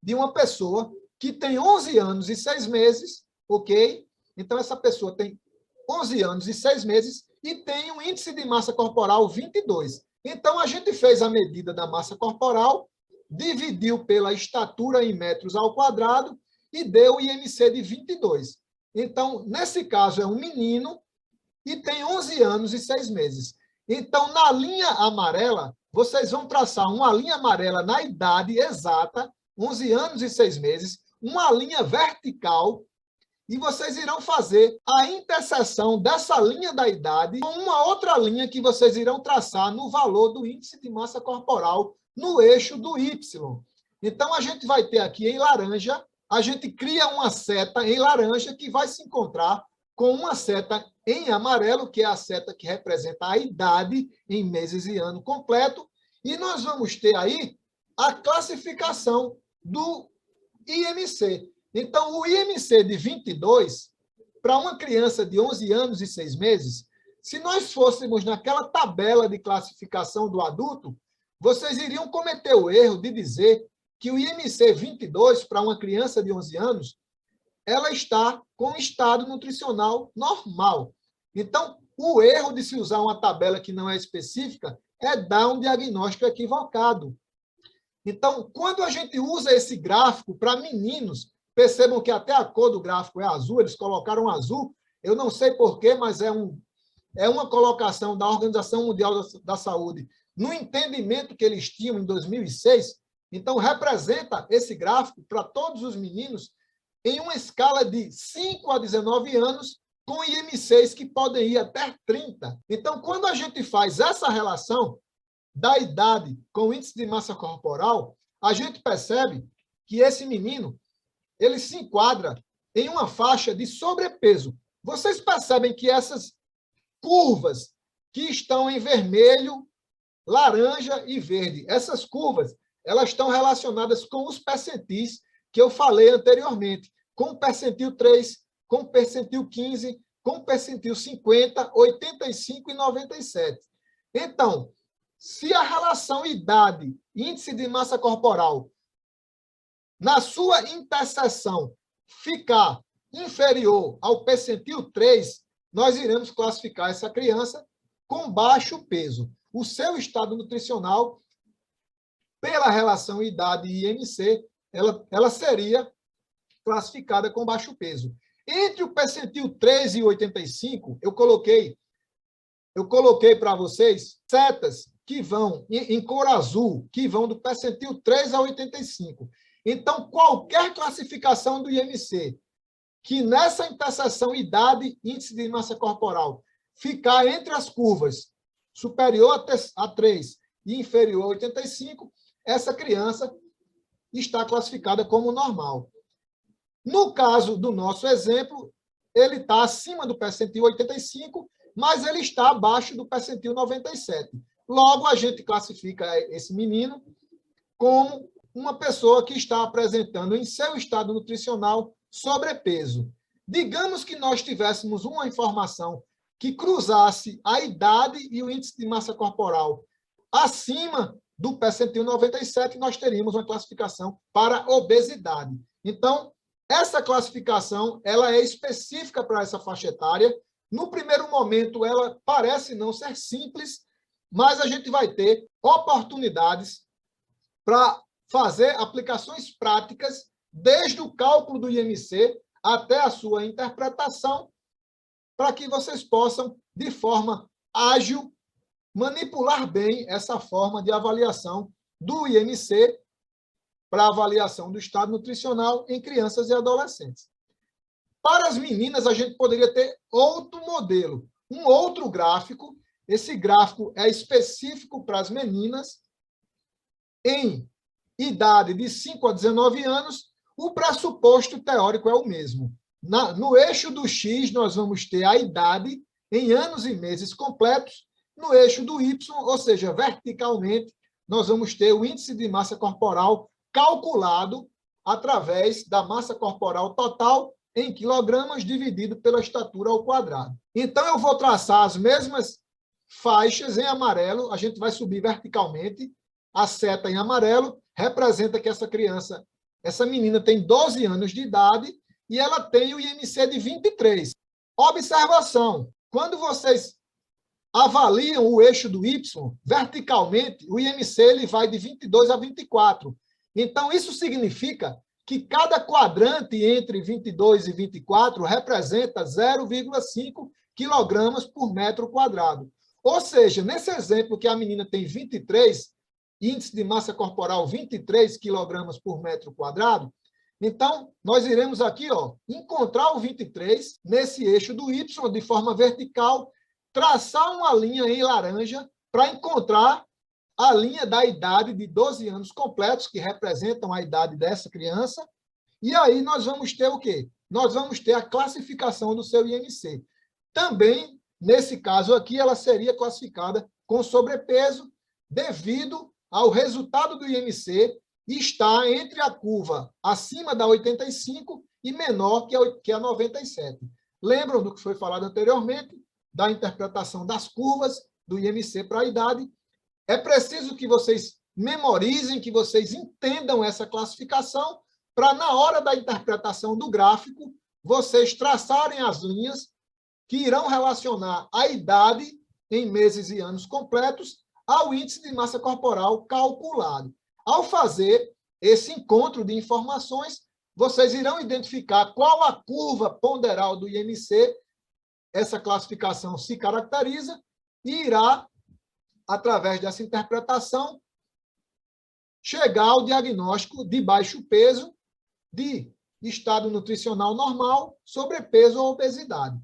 de uma pessoa que tem 11 anos e 6 meses, ok? Então, essa pessoa tem 11 anos e 6 meses e tem um índice de massa corporal 22. Então, a gente fez a medida da massa corporal, dividiu pela estatura em metros ao quadrado e deu o IMC de 22. Então, nesse caso, é um menino e tem 11 anos e 6 meses. Então, na linha amarela, vocês vão traçar uma linha amarela na idade exata, 11 anos e 6 meses, uma linha vertical, e vocês irão fazer a interseção dessa linha da idade com uma outra linha que vocês irão traçar no valor do índice de massa corporal no eixo do Y. Então, a gente vai ter aqui em laranja a gente cria uma seta em laranja que vai se encontrar com uma seta em amarelo, que é a seta que representa a idade em meses e ano completo, e nós vamos ter aí a classificação do IMC. Então, o IMC de 22, para uma criança de 11 anos e 6 meses, se nós fôssemos naquela tabela de classificação do adulto, vocês iriam cometer o erro de dizer que o IMC 22, para uma criança de 11 anos, ela está com estado nutricional normal. Então, o erro de se usar uma tabela que não é específica é dar um diagnóstico equivocado. Então, quando a gente usa esse gráfico para meninos, percebam que até a cor do gráfico é azul, eles colocaram azul, eu não sei porquê, mas é uma colocação da Organização Mundial da Saúde no entendimento que eles tinham em 2006. Então, representa esse gráfico para todos os meninos em uma escala de 5 a 19 anos, com IMCs que podem ir até 30. Então, quando a gente faz essa relação da idade com o índice de massa corporal, a gente percebe que esse menino ele se enquadra em uma faixa de sobrepeso. Vocês percebem que essas curvas que estão em vermelho, laranja e verde, essas curvas, elas estão relacionadas com os percentis que eu falei anteriormente, com o percentil 3, com o percentil 15, com o percentil 50, 85 e 97. Então, se a relação idade, índice de massa corporal, na sua interseção ficar inferior ao percentil 3, nós iremos classificar essa criança com baixo peso. O seu estado nutricional, pela relação idade e IMC, ela seria classificada com baixo peso. Entre o percentil 3 e 85, eu coloquei para vocês setas que vão em cor azul, que vão do percentil 3 a 85. Então, qualquer classificação do IMC que nessa interseção idade índice de massa corporal ficar entre as curvas superior a 3 e inferior a 85, essa criança está classificada como normal. No caso do nosso exemplo, ele está acima do percentil 85, mas ele está abaixo do percentil 97. Logo, a gente classifica esse menino como uma pessoa que está apresentando em seu estado nutricional sobrepeso. Digamos que nós tivéssemos uma informação que cruzasse a idade e o índice de massa corporal acima do percentil 97, nós teríamos uma classificação para obesidade. Então, essa classificação ela é específica para essa faixa etária. No primeiro momento, ela parece não ser simples, mas a gente vai ter oportunidades para fazer aplicações práticas, desde o cálculo do IMC até a sua interpretação, para que vocês possam, de forma ágil, manipular bem essa forma de avaliação do IMC para avaliação do estado nutricional em crianças e adolescentes. Para as meninas, a gente poderia ter outro modelo, um outro gráfico. Esse gráfico é específico para as meninas em idade de 5 a 19 anos. O pressuposto teórico é o mesmo. No eixo do X, nós vamos ter a idade em anos e meses completos. No eixo do Y, ou seja, verticalmente, nós vamos ter o índice de massa corporal calculado através da massa corporal total em quilogramas dividido pela estatura ao quadrado. Então, eu vou traçar as mesmas faixas em amarelo, a gente vai subir verticalmente, a seta em amarelo representa que essa criança, essa menina tem 12 anos de idade e ela tem o IMC de 23. Observação, quando vocês avaliam o eixo do Y verticalmente, o IMC ele vai de 22 a 24. Então, isso significa que cada quadrante entre 22 e 24 representa 0,5 quilogramas por metro quadrado. Ou seja, nesse exemplo que a menina tem 23, índice de massa corporal 23 quilogramas por metro quadrado, então, nós iremos aqui encontrar o 23 nesse eixo do Y de forma vertical, traçar uma linha em laranja para encontrar a linha da idade de 12 anos completos, que representam a idade dessa criança, E aí nós vamos ter o quê? Nós vamos ter a classificação do seu IMC. Também, nesse caso aqui, ela seria classificada com sobrepeso devido ao resultado do IMC estar entre a curva acima da 85 e menor que a 97. Lembram do que foi falado anteriormente, da interpretação das curvas do IMC para a idade? É preciso que vocês memorizem, que vocês entendam essa classificação, para, na hora da interpretação do gráfico, vocês traçarem as linhas que irão relacionar a idade em meses e anos completos ao índice de massa corporal calculado. Ao fazer esse encontro de informações, vocês irão identificar qual a curva ponderal do IMC, essa classificação se caracteriza, e irá, através dessa interpretação, chegar ao diagnóstico de baixo peso, de estado nutricional normal, sobrepeso ou obesidade.